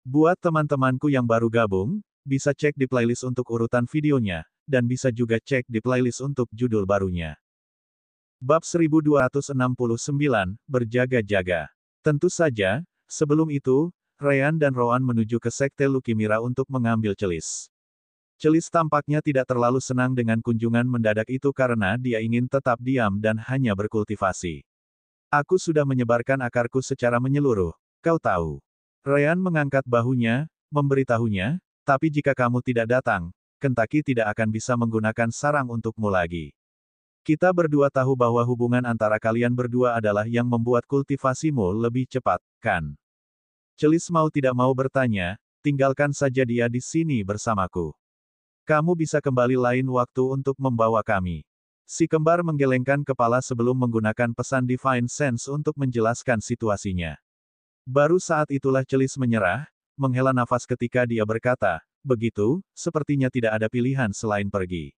Buat teman-temanku yang baru gabung, bisa cek di playlist untuk urutan videonya, dan bisa juga cek di playlist untuk judul barunya. Bab 1269, Berjaga-jaga. Tentu saja, sebelum itu, Ryan dan Rowan menuju ke Sekte Lukimira untuk mengambil celis. Celis tampaknya tidak terlalu senang dengan kunjungan mendadak itu karena dia ingin tetap diam dan hanya berkultivasi. Aku sudah menyebarkan akarku secara menyeluruh, kau tahu. Ryan mengangkat bahunya, memberitahunya, tapi jika kamu tidak datang, Kentucky tidak akan bisa menggunakan sarang untukmu lagi. Kita berdua tahu bahwa hubungan antara kalian berdua adalah yang membuat kultivasimu lebih cepat, kan? Celis mau tidak mau bertanya, tinggalkan saja dia di sini bersamaku. Kamu bisa kembali lain waktu untuk membawa kami. Si kembar menggelengkan kepala sebelum menggunakan pesan Divine Sense untuk menjelaskan situasinya. Baru saat itulah Celis menyerah, menghela nafas ketika dia berkata, begitu, sepertinya tidak ada pilihan selain pergi.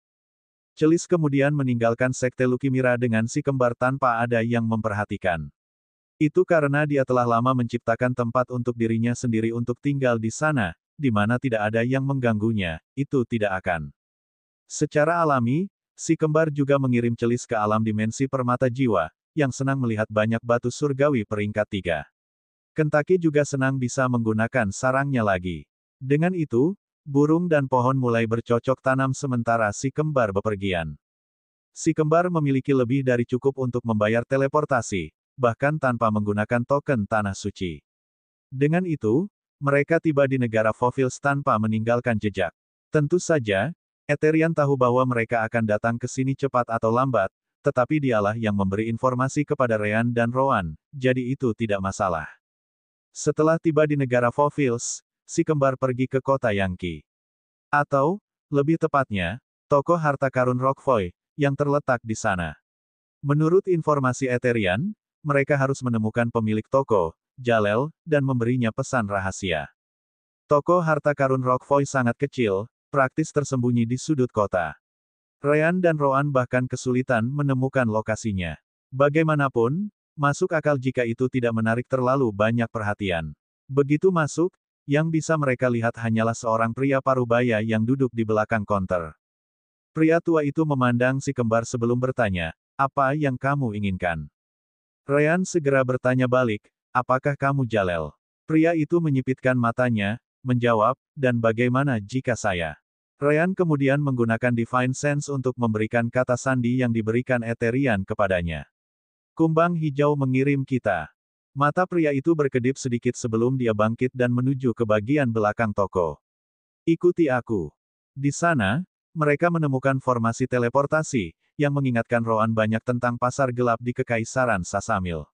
Celis kemudian meninggalkan Sekte Lukimira dengan si kembar tanpa ada yang memperhatikan. Itu karena dia telah lama menciptakan tempat untuk dirinya sendiri untuk tinggal di sana, di mana tidak ada yang mengganggunya, itu tidak akan. Secara alami, si kembar juga mengirim Celis ke alam dimensi permata jiwa, yang senang melihat banyak batu surgawi peringkat 3. Kentucky juga senang bisa menggunakan sarangnya lagi. Dengan itu, burung dan pohon mulai bercocok tanam sementara si kembar bepergian. Si kembar memiliki lebih dari cukup untuk membayar teleportasi, bahkan tanpa menggunakan token tanah suci. Dengan itu, mereka tiba di negara Fovils tanpa meninggalkan jejak. Tentu saja, Eterian tahu bahwa mereka akan datang ke sini cepat atau lambat, tetapi dialah yang memberi informasi kepada Ryan dan Rowan, jadi itu tidak masalah. Setelah tiba di negara Fovils, si kembar pergi ke kota Yangqi. Atau, lebih tepatnya, toko harta karun Rockvoy, yang terletak di sana. Menurut informasi Eterian, mereka harus menemukan pemilik toko, Jalel, dan memberinya pesan rahasia. Toko harta karun Rockvoy sangat kecil, praktis tersembunyi di sudut kota. Ryan dan Rowan bahkan kesulitan menemukan lokasinya. Bagaimanapun, masuk akal jika itu tidak menarik terlalu banyak perhatian. Begitu masuk, yang bisa mereka lihat hanyalah seorang pria parubaya yang duduk di belakang konter. Pria tua itu memandang si kembar sebelum bertanya, apa yang kamu inginkan? Ryan segera bertanya balik, apakah kamu Jalel? Pria itu menyipitkan matanya, menjawab, dan bagaimana jika saya? Ryan kemudian menggunakan Divine Sense untuk memberikan kata sandi yang diberikan Eterian kepadanya. Kumbang hijau mengirim kita. Mata pria itu berkedip sedikit sebelum dia bangkit dan menuju ke bagian belakang toko. Ikuti aku. Di sana, mereka menemukan formasi teleportasi, yang mengingatkan Rowan banyak tentang pasar gelap di Kekaisaran Sasamil.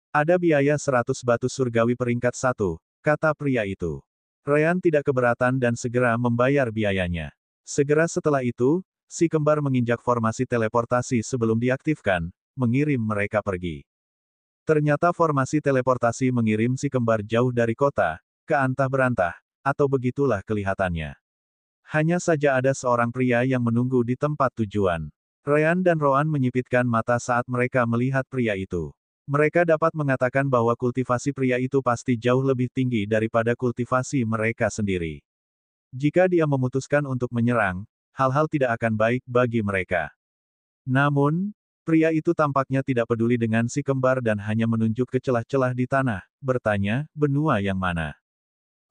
Ada biaya 100 batu surgawi peringkat 1, kata pria itu. Ryan tidak keberatan dan segera membayar biayanya. Segera setelah itu, si kembar menginjak formasi teleportasi sebelum diaktifkan, mengirim mereka pergi. Ternyata formasi teleportasi mengirim si kembar jauh dari kota, ke antah berantah, atau begitulah kelihatannya. Hanya saja ada seorang pria yang menunggu di tempat tujuan. Ryan dan Rowan menyipitkan mata saat mereka melihat pria itu. Mereka dapat mengatakan bahwa kultivasi pria itu pasti jauh lebih tinggi daripada kultivasi mereka sendiri. Jika dia memutuskan untuk menyerang, hal-hal tidak akan baik bagi mereka. Namun, pria itu tampaknya tidak peduli dengan si kembar dan hanya menunjuk ke celah-celah di tanah, bertanya, benua yang mana?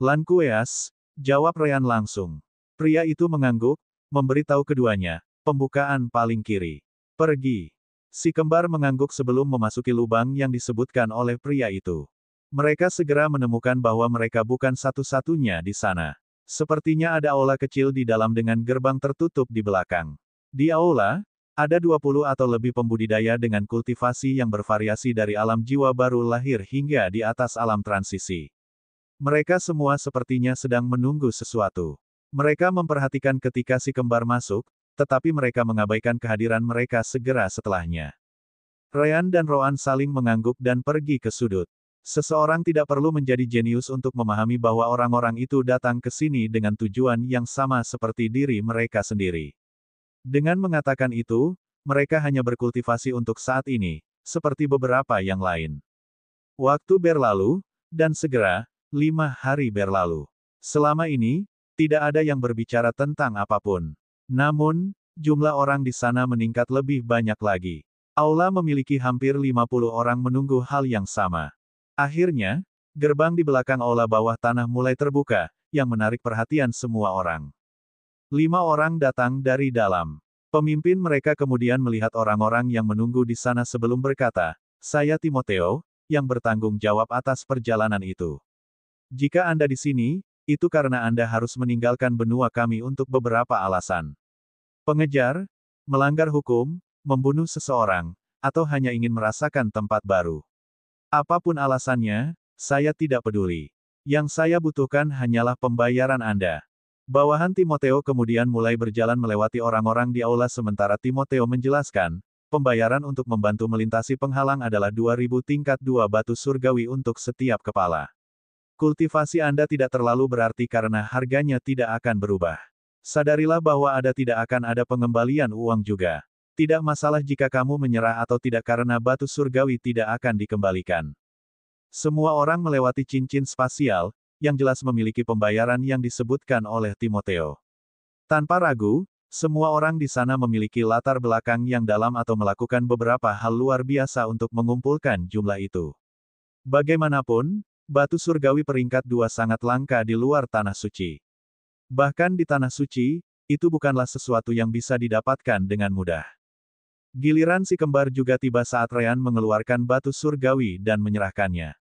Lankueas, jawab Ryan langsung. Pria itu mengangguk, memberitahu keduanya, pembukaan paling kiri. Pergi. Si kembar mengangguk sebelum memasuki lubang yang disebutkan oleh pria itu. Mereka segera menemukan bahwa mereka bukan satu-satunya di sana. Sepertinya ada aula kecil di dalam dengan gerbang tertutup di belakang. Di aula, ada 20 atau lebih pembudidaya dengan kultivasi yang bervariasi dari alam jiwa baru lahir hingga di atas alam transisi. Mereka semua sepertinya sedang menunggu sesuatu. Mereka memperhatikan ketika si kembar masuk, tetapi mereka mengabaikan kehadiran mereka segera setelahnya. Ryan dan Rowan saling mengangguk dan pergi ke sudut. Seseorang tidak perlu menjadi jenius untuk memahami bahwa orang-orang itu datang ke sini dengan tujuan yang sama seperti diri mereka sendiri. Dengan mengatakan itu, mereka hanya berkultivasi untuk saat ini, seperti beberapa yang lain. Waktu berlalu, dan segera, 5 hari berlalu. Selama ini, tidak ada yang berbicara tentang apapun. Namun, jumlah orang di sana meningkat lebih banyak lagi. Aula memiliki hampir 50 orang menunggu hal yang sama. Akhirnya, gerbang di belakang aula bawah tanah mulai terbuka, yang menarik perhatian semua orang. 5 orang datang dari dalam. Pemimpin mereka kemudian melihat orang-orang yang menunggu di sana sebelum berkata, "Saya Timoteo, yang bertanggung jawab atas perjalanan itu. Jika Anda di sini, itu karena Anda harus meninggalkan benua kami untuk beberapa alasan. Pengejar, melanggar hukum, membunuh seseorang, atau hanya ingin merasakan tempat baru. Apapun alasannya, saya tidak peduli. Yang saya butuhkan hanyalah pembayaran Anda." Bawahan Timoteo kemudian mulai berjalan melewati orang-orang di aula sementara Timoteo menjelaskan, pembayaran untuk membantu melintasi penghalang adalah 2000 tingkat 2 batu surgawi untuk setiap kepala. Kultivasi Anda tidak terlalu berarti karena harganya tidak akan berubah. Sadarilah bahwa tidak akan ada pengembalian uang juga. Tidak masalah jika kamu menyerah atau tidak karena batu surgawi tidak akan dikembalikan. Semua orang melewati cincin spasial, yang jelas memiliki pembayaran yang disebutkan oleh Timoteo. Tanpa ragu, semua orang di sana memiliki latar belakang yang dalam atau melakukan beberapa hal luar biasa untuk mengumpulkan jumlah itu. Bagaimanapun, batu surgawi peringkat 2 sangat langka di luar tanah suci. Bahkan di tanah suci, itu bukanlah sesuatu yang bisa didapatkan dengan mudah. Giliran si kembar juga tiba saat Ryan mengeluarkan batu surgawi dan menyerahkannya.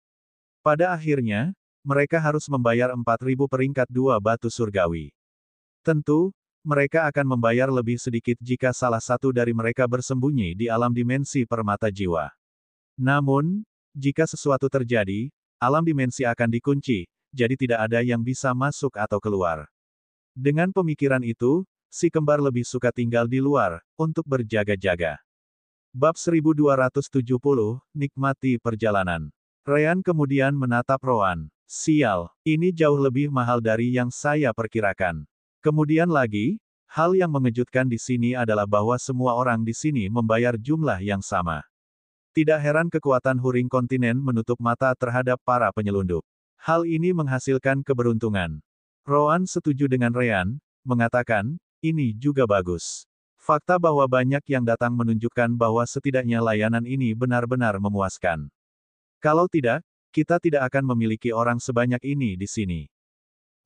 Pada akhirnya, mereka harus membayar 4000 peringkat 2 batu surgawi. Tentu, mereka akan membayar lebih sedikit jika salah satu dari mereka bersembunyi di alam dimensi permata jiwa. Namun, jika sesuatu terjadi, alam dimensi akan dikunci, jadi tidak ada yang bisa masuk atau keluar. Dengan pemikiran itu, si kembar lebih suka tinggal di luar, untuk berjaga-jaga. Bab 1270, Nikmati Perjalanan. Ryan kemudian menatap Rowan. "Sial, ini jauh lebih mahal dari yang saya perkirakan." Kemudian lagi, hal yang mengejutkan di sini adalah bahwa semua orang di sini membayar jumlah yang sama. Tidak heran kekuatan Huring Kontinen menutup mata terhadap para penyelundup. Hal ini menghasilkan keberuntungan. Rowan setuju dengan Ryan, mengatakan, "Ini juga bagus. Fakta bahwa banyak yang datang menunjukkan bahwa setidaknya layanan ini benar-benar memuaskan. Kalau tidak, kita tidak akan memiliki orang sebanyak ini di sini."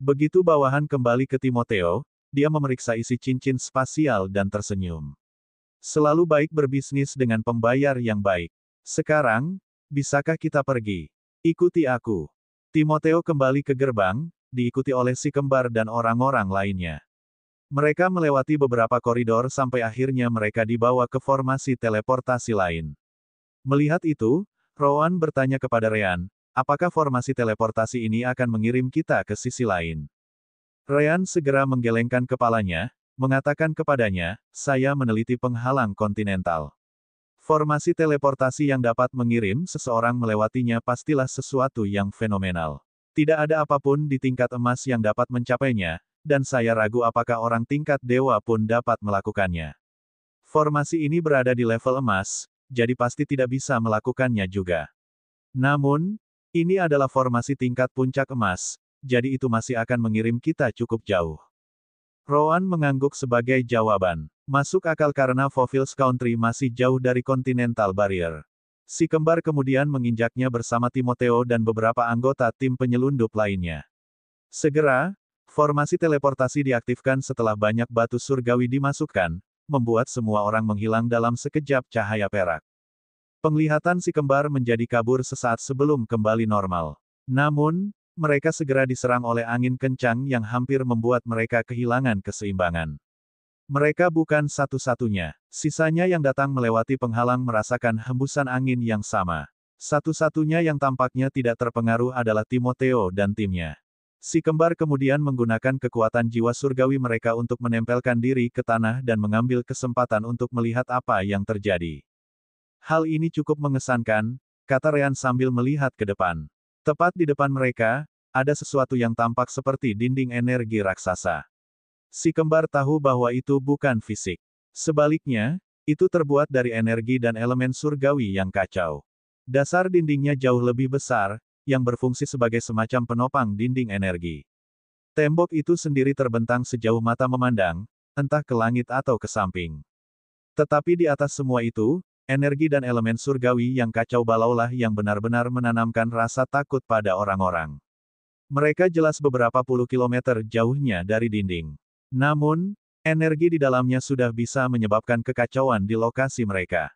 Begitu bawahan kembali ke Timoteo, dia memeriksa isi cincin spasial dan tersenyum. "Selalu baik berbisnis dengan pembayar yang baik. Sekarang, bisakah kita pergi? Ikuti aku." Timoteo kembali ke gerbang, diikuti oleh si kembar dan orang-orang lainnya. Mereka melewati beberapa koridor sampai akhirnya mereka dibawa ke formasi teleportasi lain. Melihat itu, Rowan bertanya kepada Ryan, "Apakah formasi teleportasi ini akan mengirim kita ke sisi lain?" Ryan segera menggelengkan kepalanya, mengatakan kepadanya, "Saya meneliti penghalang kontinental. Formasi teleportasi yang dapat mengirim seseorang melewatinya pastilah sesuatu yang fenomenal. Tidak ada apapun di tingkat emas yang dapat mencapainya, dan saya ragu apakah orang tingkat dewa pun dapat melakukannya. Formasi ini berada di level emas, jadi pasti tidak bisa melakukannya juga. Namun, ini adalah formasi tingkat puncak emas, jadi itu masih akan mengirim kita cukup jauh." Rowan mengangguk sebagai jawaban. Masuk akal karena Foville's Country masih jauh dari Continental Barrier. Si kembar kemudian menginjaknya bersama Timoteo dan beberapa anggota tim penyelundup lainnya. Segera, formasi teleportasi diaktifkan setelah banyak batu surgawi dimasukkan, membuat semua orang menghilang dalam sekejap cahaya perak. Penglihatan si kembar menjadi kabur sesaat sebelum kembali normal. Namun, mereka segera diserang oleh angin kencang yang hampir membuat mereka kehilangan keseimbangan. Mereka bukan satu-satunya. Sisanya yang datang melewati penghalang merasakan hembusan angin yang sama. Satu-satunya yang tampaknya tidak terpengaruh adalah Timoteo dan timnya. Si kembar kemudian menggunakan kekuatan jiwa surgawi mereka untuk menempelkan diri ke tanah dan mengambil kesempatan untuk melihat apa yang terjadi. "Hal ini cukup mengesankan," kata Ryan sambil melihat ke depan. Tepat di depan mereka, ada sesuatu yang tampak seperti dinding energi raksasa. Si kembar tahu bahwa itu bukan fisik. Sebaliknya, itu terbuat dari energi dan elemen surgawi yang kacau. Dasar dindingnya jauh lebih besar, yang berfungsi sebagai semacam penopang dinding energi. Tembok itu sendiri terbentang sejauh mata memandang, entah ke langit atau ke samping. Tetapi di atas semua itu, energi dan elemen surgawi yang kacau balaulah yang benar-benar menanamkan rasa takut pada orang-orang. Mereka jelas beberapa puluh kilometer jauhnya dari dinding. Namun, energi di dalamnya sudah bisa menyebabkan kekacauan di lokasi mereka.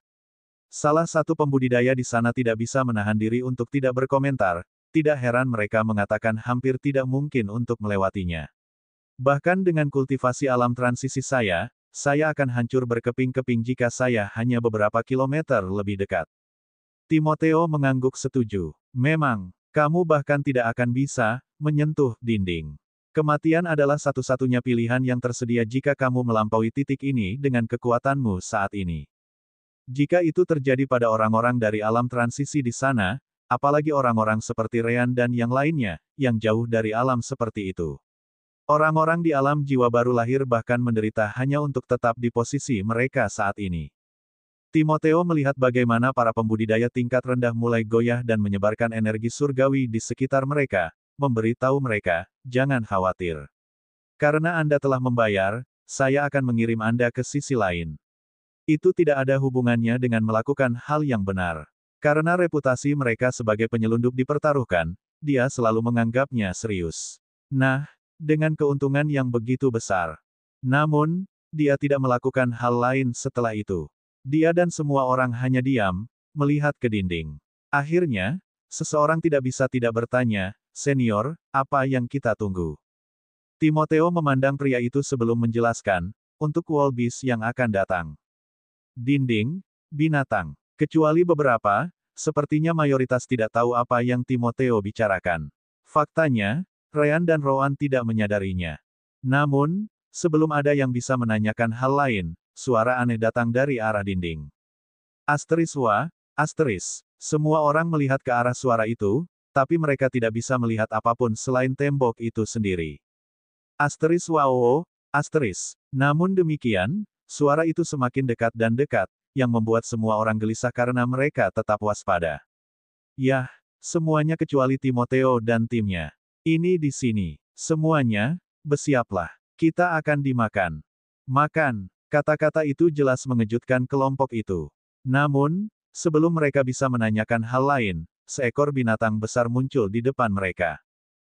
Salah satu pembudidaya di sana tidak bisa menahan diri untuk tidak berkomentar, tidak heran mereka mengatakan hampir tidak mungkin untuk melewatinya. Bahkan dengan kultivasi alam transisi saya akan hancur berkeping-keping jika saya hanya beberapa kilometer lebih dekat. Timoteo mengangguk setuju. Memang, kamu bahkan tidak akan bisa menyentuh dinding. Kematian adalah satu-satunya pilihan yang tersedia jika kamu melampaui titik ini dengan kekuatanmu saat ini. Jika itu terjadi pada orang-orang dari alam transisi di sana, apalagi orang-orang seperti Ryan dan yang lainnya, yang jauh dari alam seperti itu. Orang-orang di alam jiwa baru lahir bahkan menderita hanya untuk tetap di posisi mereka saat ini. Timoteo melihat bagaimana para pembudidaya tingkat rendah mulai goyah dan menyebarkan energi surgawi di sekitar mereka, memberitahu mereka, jangan khawatir. Karena Anda telah membayar, saya akan mengirim Anda ke sisi lain. Itu tidak ada hubungannya dengan melakukan hal yang benar. Karena reputasi mereka sebagai penyelundup dipertaruhkan, dia selalu menganggapnya serius. Nah, dengan keuntungan yang begitu besar. Namun, dia tidak melakukan hal lain setelah itu. Dia dan semua orang hanya diam, melihat ke dinding. Akhirnya, seseorang tidak bisa tidak bertanya, "Senior, apa yang kita tunggu?" Timoteo memandang pria itu sebelum menjelaskan, untuk wall beast yang akan datang. Dinding, binatang. Kecuali beberapa, sepertinya mayoritas tidak tahu apa yang Timoteo bicarakan. Faktanya, Ryan dan Rowan tidak menyadarinya. Namun, sebelum ada yang bisa menanyakan hal lain, suara aneh datang dari arah dinding. Asteris. Semua orang melihat ke arah suara itu, tapi mereka tidak bisa melihat apapun selain tembok itu sendiri. Asteris. Namun demikian, suara itu semakin dekat dan dekat, yang membuat semua orang gelisah karena mereka tetap waspada. Yah, semuanya kecuali Timoteo dan timnya. Ini di sini. Semuanya, bersiaplah. Kita akan dimakan. Makan. Kata-kata itu jelas mengejutkan kelompok itu. Namun, sebelum mereka bisa menanyakan hal lain, seekor binatang besar muncul di depan mereka.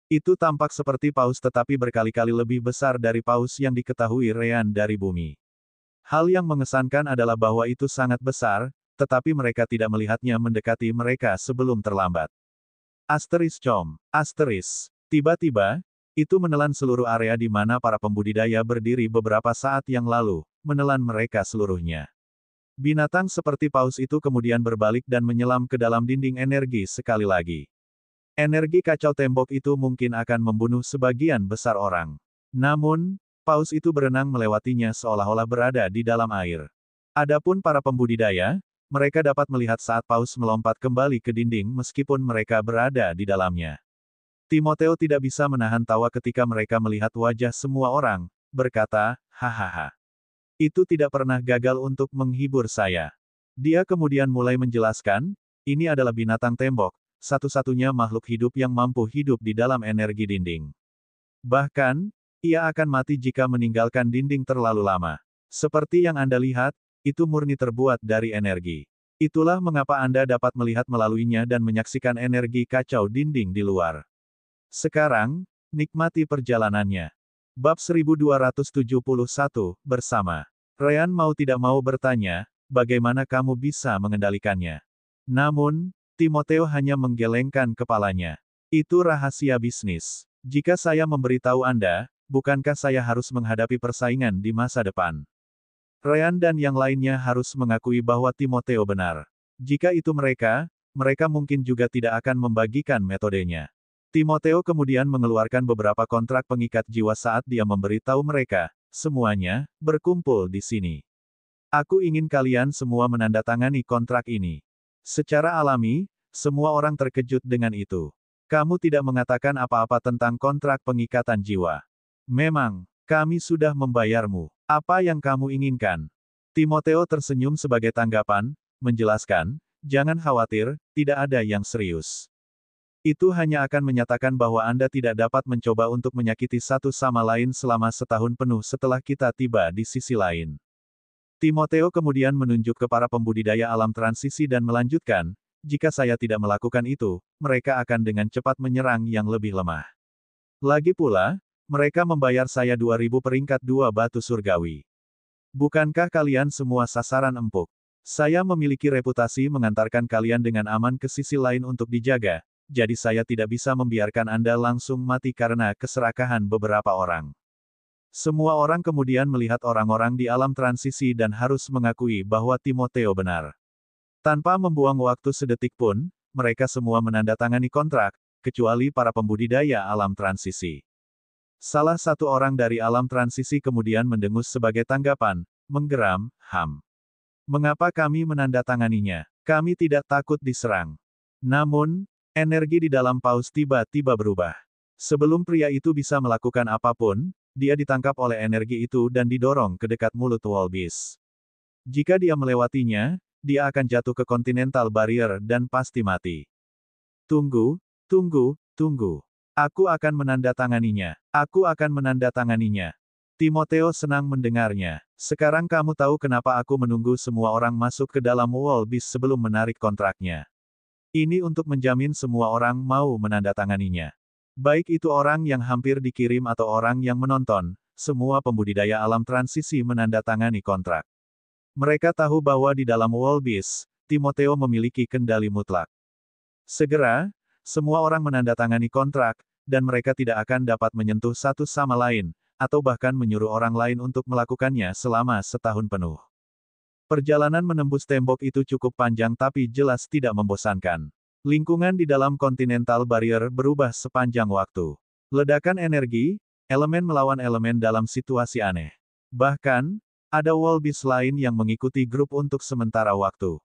Itu tampak seperti paus tetapi berkali-kali lebih besar dari paus yang diketahui Ryan dari bumi. Hal yang mengesankan adalah bahwa itu sangat besar, tetapi mereka tidak melihatnya mendekati mereka sebelum terlambat. Asteris. Tiba-tiba, itu menelan seluruh area di mana para pembudidaya berdiri beberapa saat yang lalu, menelan mereka seluruhnya. Binatang seperti paus itu kemudian berbalik dan menyelam ke dalam dinding energi sekali lagi. Energi kacau tembok itu mungkin akan membunuh sebagian besar orang. Namun, paus itu berenang melewatinya seolah-olah berada di dalam air. Adapun para pembudidaya, mereka dapat melihat saat paus melompat kembali ke dinding meskipun mereka berada di dalamnya. Timoteo tidak bisa menahan tawa ketika mereka melihat wajah semua orang, berkata, hahaha. Itu tidak pernah gagal untuk menghibur saya. Dia kemudian mulai menjelaskan, ini adalah binatang tembok, satu-satunya makhluk hidup yang mampu hidup di dalam energi dinding. Bahkan, ia akan mati jika meninggalkan dinding terlalu lama. Seperti yang Anda lihat, itu murni terbuat dari energi. Itulah mengapa Anda dapat melihat melaluinya dan menyaksikan energi kacau dinding di luar. Sekarang, nikmati perjalanannya. Bab 1271, bersama. Ryan mau tidak mau bertanya, bagaimana kamu bisa mengendalikannya? Namun, Timoteo hanya menggelengkan kepalanya. Itu rahasia bisnis. Jika saya memberitahu Anda, bukankah saya harus menghadapi persaingan di masa depan? Ryan dan yang lainnya harus mengakui bahwa Timoteo benar. Jika itu mereka mungkin juga tidak akan membagikan metodenya. Timoteo kemudian mengeluarkan beberapa kontrak pengikat jiwa saat dia memberitahu mereka, semuanya, berkumpul di sini. Aku ingin kalian semua menandatangani kontrak ini. Secara alami, semua orang terkejut dengan itu. Kamu tidak mengatakan apa-apa tentang kontrak pengikatan jiwa. Memang, kami sudah membayarmu. Apa yang kamu inginkan? Timoteo tersenyum sebagai tanggapan, menjelaskan, jangan khawatir, tidak ada yang serius. Itu hanya akan menyatakan bahwa Anda tidak dapat mencoba untuk menyakiti satu sama lain selama setahun penuh setelah kita tiba di sisi lain. Timoteo kemudian menunjuk ke para pembudidaya alam transisi dan melanjutkan, jika saya tidak melakukan itu, mereka akan dengan cepat menyerang yang lebih lemah. Lagi pula, mereka membayar saya 2.000 peringkat 2 batu surgawi. Bukankah kalian semua sasaran empuk? Saya memiliki reputasi mengantarkan kalian dengan aman ke sisi lain untuk dijaga, jadi saya tidak bisa membiarkan Anda langsung mati karena keserakahan beberapa orang. Semua orang kemudian melihat orang-orang di alam transisi dan harus mengakui bahwa Timoteo benar. Tanpa membuang waktu sedetik pun, mereka semua menandatangani kontrak, kecuali para pembudidaya alam transisi. Salah satu orang dari alam transisi kemudian mendengus sebagai tanggapan, menggeram, Mengapa kami menandatanganinya? Kami tidak takut diserang. Namun, energi di dalam paus tiba-tiba berubah. Sebelum pria itu bisa melakukan apapun, dia ditangkap oleh energi itu dan didorong ke dekat mulut Wolbis. Jika dia melewatinya, dia akan jatuh ke Continental Barrier dan pasti mati. Tunggu. Aku akan menandatanganinya. Aku akan menandatanganinya. Timoteo senang mendengarnya. Sekarang kamu tahu kenapa aku menunggu semua orang masuk ke dalam Wolbis sebelum menarik kontraknya. Ini untuk menjamin semua orang mau menandatanganinya. Baik itu orang yang hampir dikirim atau orang yang menonton, semua pembudidaya alam transisi menandatangani kontrak. Mereka tahu bahwa di dalam Wolbis, Timoteo memiliki kendali mutlak. Segera, semua orang menandatangani kontrak, dan mereka tidak akan dapat menyentuh satu sama lain, atau bahkan menyuruh orang lain untuk melakukannya selama setahun penuh. Perjalanan menembus tembok itu cukup panjang tapi jelas tidak membosankan. Lingkungan di dalam Continental Barrier berubah sepanjang waktu. Ledakan energi, elemen melawan elemen dalam situasi aneh. Bahkan, ada Wolbis lain yang mengikuti grup untuk sementara waktu.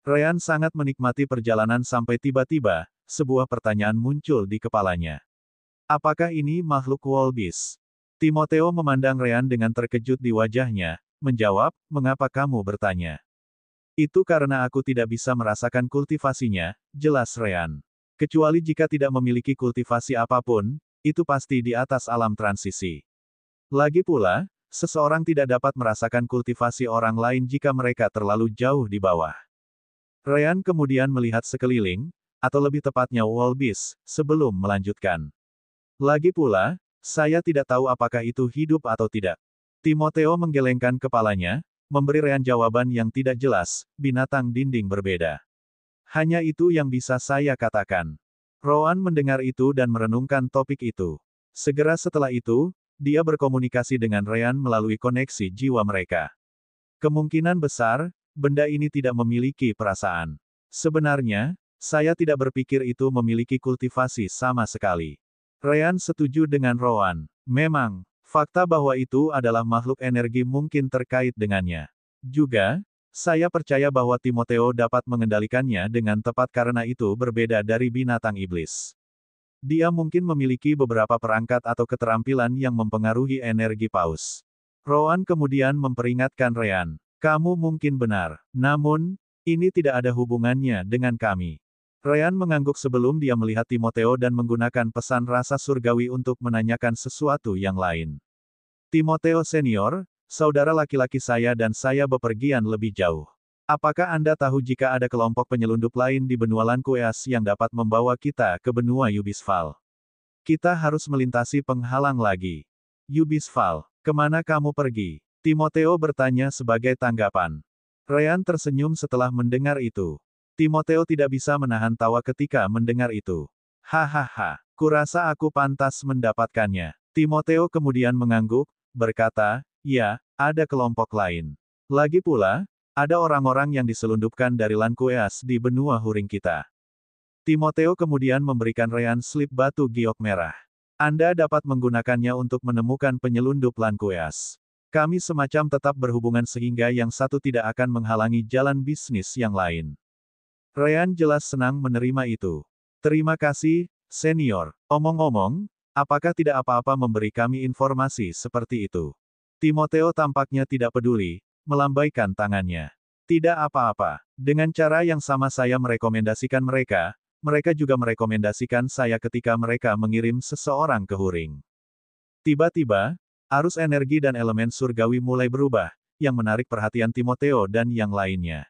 Ryan sangat menikmati perjalanan sampai tiba-tiba, sebuah pertanyaan muncul di kepalanya. Apakah ini makhluk Wolbis? Timoteo memandang Ryan dengan terkejut di wajahnya, menjawab, mengapa kamu bertanya? Itu karena aku tidak bisa merasakan kultivasinya, jelas Ryan. Kecuali jika tidak memiliki kultivasi apapun, itu pasti di atas alam transisi. Lagi pula, seseorang tidak dapat merasakan kultivasi orang lain jika mereka terlalu jauh di bawah. Ryan kemudian melihat sekeliling, atau lebih tepatnya Wolbis, sebelum melanjutkan. Lagi pula, saya tidak tahu apakah itu hidup atau tidak. Timoteo menggelengkan kepalanya, memberi Ryan jawaban yang tidak jelas, binatang dinding berbeda. Hanya itu yang bisa saya katakan. Rowan mendengar itu dan merenungkan topik itu. Segera setelah itu, dia berkomunikasi dengan Ryan melalui koneksi jiwa mereka. Kemungkinan besar, benda ini tidak memiliki perasaan. Sebenarnya, saya tidak berpikir itu memiliki kultivasi sama sekali. Ryan setuju dengan Rowan. Memang, fakta bahwa itu adalah makhluk energi mungkin terkait dengannya. Juga, saya percaya bahwa Timoteo dapat mengendalikannya dengan tepat karena itu berbeda dari binatang iblis. Dia mungkin memiliki beberapa perangkat atau keterampilan yang mempengaruhi energi paus. Rowan kemudian memperingatkan Ryan. Kamu mungkin benar. Namun, ini tidak ada hubungannya dengan kami. Ryan mengangguk sebelum dia melihat Timoteo dan menggunakan pesan rasa surgawi untuk menanyakan sesuatu yang lain. Timoteo Senior, saudara laki-laki saya dan saya bepergian lebih jauh. Apakah Anda tahu jika ada kelompok penyelundup lain di benua Lanqueas yang dapat membawa kita ke benua Yubisfal? Kita harus melintasi penghalang lagi. Yubisfal, kemana kamu pergi? Timoteo bertanya sebagai tanggapan. Ryan tersenyum setelah mendengar itu. Timoteo tidak bisa menahan tawa ketika mendengar itu. Hahaha, kurasa aku pantas mendapatkannya. Timoteo kemudian mengangguk, berkata, ya, ada kelompok lain. Lagi pula, ada orang-orang yang diselundupkan dari Lanqueas di benua Huring kita. Timoteo kemudian memberikan Ryan slip batu giok merah. Anda dapat menggunakannya untuk menemukan penyelundup Lanqueas. Kami semacam tetap berhubungan sehingga yang satu tidak akan menghalangi jalan bisnis yang lain. Ryan jelas senang menerima itu. Terima kasih, senior. Omong-omong, apakah tidak apa-apa memberi kami informasi seperti itu? Timoteo tampaknya tidak peduli, melambaikan tangannya. Tidak apa-apa. Dengan cara yang sama saya merekomendasikan mereka, mereka juga merekomendasikan saya ketika mereka mengirim seseorang ke Huring. Tiba-tiba, arus energi dan elemen surgawi mulai berubah, yang menarik perhatian Timoteo dan yang lainnya.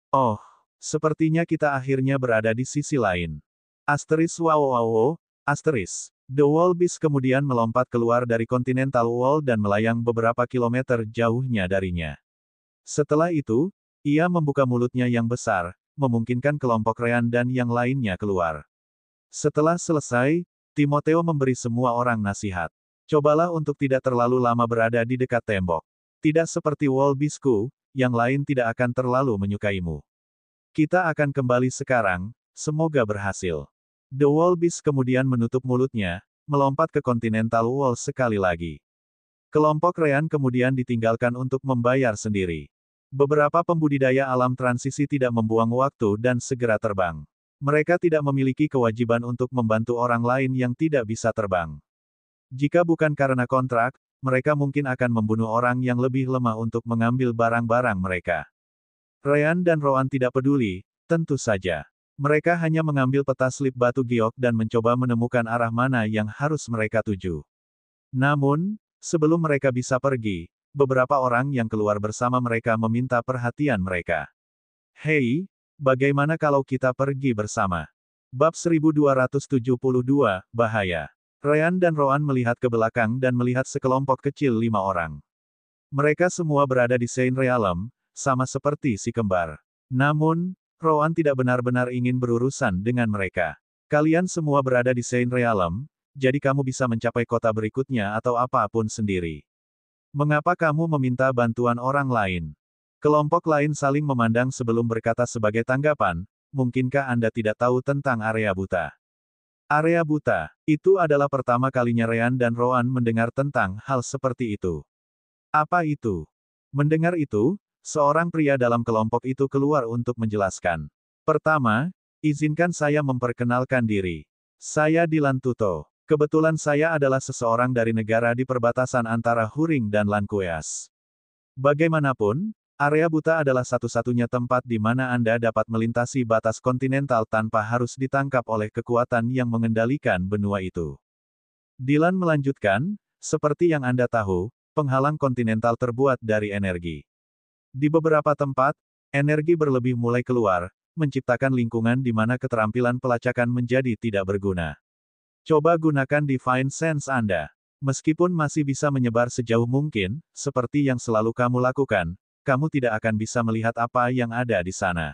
Oh, sepertinya kita akhirnya berada di sisi lain. Asteris wow, asteris. The Wall Beast kemudian melompat keluar dari Continental Wall dan melayang beberapa kilometer jauhnya darinya. Setelah itu, ia membuka mulutnya yang besar, memungkinkan kelompok Ryan dan yang lainnya keluar. Setelah selesai, Timoteo memberi semua orang nasihat. Cobalah untuk tidak terlalu lama berada di dekat tembok. Tidak seperti Wall Beast-ku, yang lain tidak akan terlalu menyukaimu. Kita akan kembali sekarang, semoga berhasil. The Wall Beast kemudian menutup mulutnya, melompat ke Continental Wall sekali lagi. Kelompok Ryan kemudian ditinggalkan untuk membayar sendiri. Beberapa pembudidaya alam transisi tidak membuang waktu dan segera terbang. Mereka tidak memiliki kewajiban untuk membantu orang lain yang tidak bisa terbang. Jika bukan karena kontrak, mereka mungkin akan membunuh orang yang lebih lemah untuk mengambil barang-barang mereka. Ryan dan Rowan tidak peduli, tentu saja. Mereka hanya mengambil peta slip batu giok dan mencoba menemukan arah mana yang harus mereka tuju. Namun, sebelum mereka bisa pergi, beberapa orang yang keluar bersama mereka meminta perhatian mereka. Hei, bagaimana kalau kita pergi bersama? Bab 1272, Bahaya. Ryan dan Rowan melihat ke belakang dan melihat sekelompok kecil 5 orang. Mereka semua berada di Saint Realm, sama seperti si kembar. Namun, Rowan tidak benar-benar ingin berurusan dengan mereka. Kalian semua berada di Saint Realm, jadi kamu bisa mencapai kota berikutnya atau apapun sendiri. Mengapa kamu meminta bantuan orang lain? Kelompok lain saling memandang sebelum berkata sebagai tanggapan, mungkinkah Anda tidak tahu tentang area buta? Area buta, itu adalah pertama kalinya Ryan dan Rowan mendengar tentang hal seperti itu. Apa itu? Mendengar itu, seorang pria dalam kelompok itu keluar untuk menjelaskan. Pertama, izinkan saya memperkenalkan diri. Saya Dylan Tuto. Kebetulan saya adalah seseorang dari negara di perbatasan antara Huring dan Lanqueas. Bagaimanapun, area buta adalah satu-satunya tempat di mana Anda dapat melintasi batas kontinental tanpa harus ditangkap oleh kekuatan yang mengendalikan benua itu. Dylan melanjutkan, seperti yang Anda tahu, penghalang kontinental terbuat dari energi. Di beberapa tempat, energi berlebih mulai keluar, menciptakan lingkungan di mana keterampilan pelacakan menjadi tidak berguna. Coba gunakan Divine Sense Anda. Meskipun masih bisa menyebar sejauh mungkin, seperti yang selalu kamu lakukan, kamu tidak akan bisa melihat apa yang ada di sana.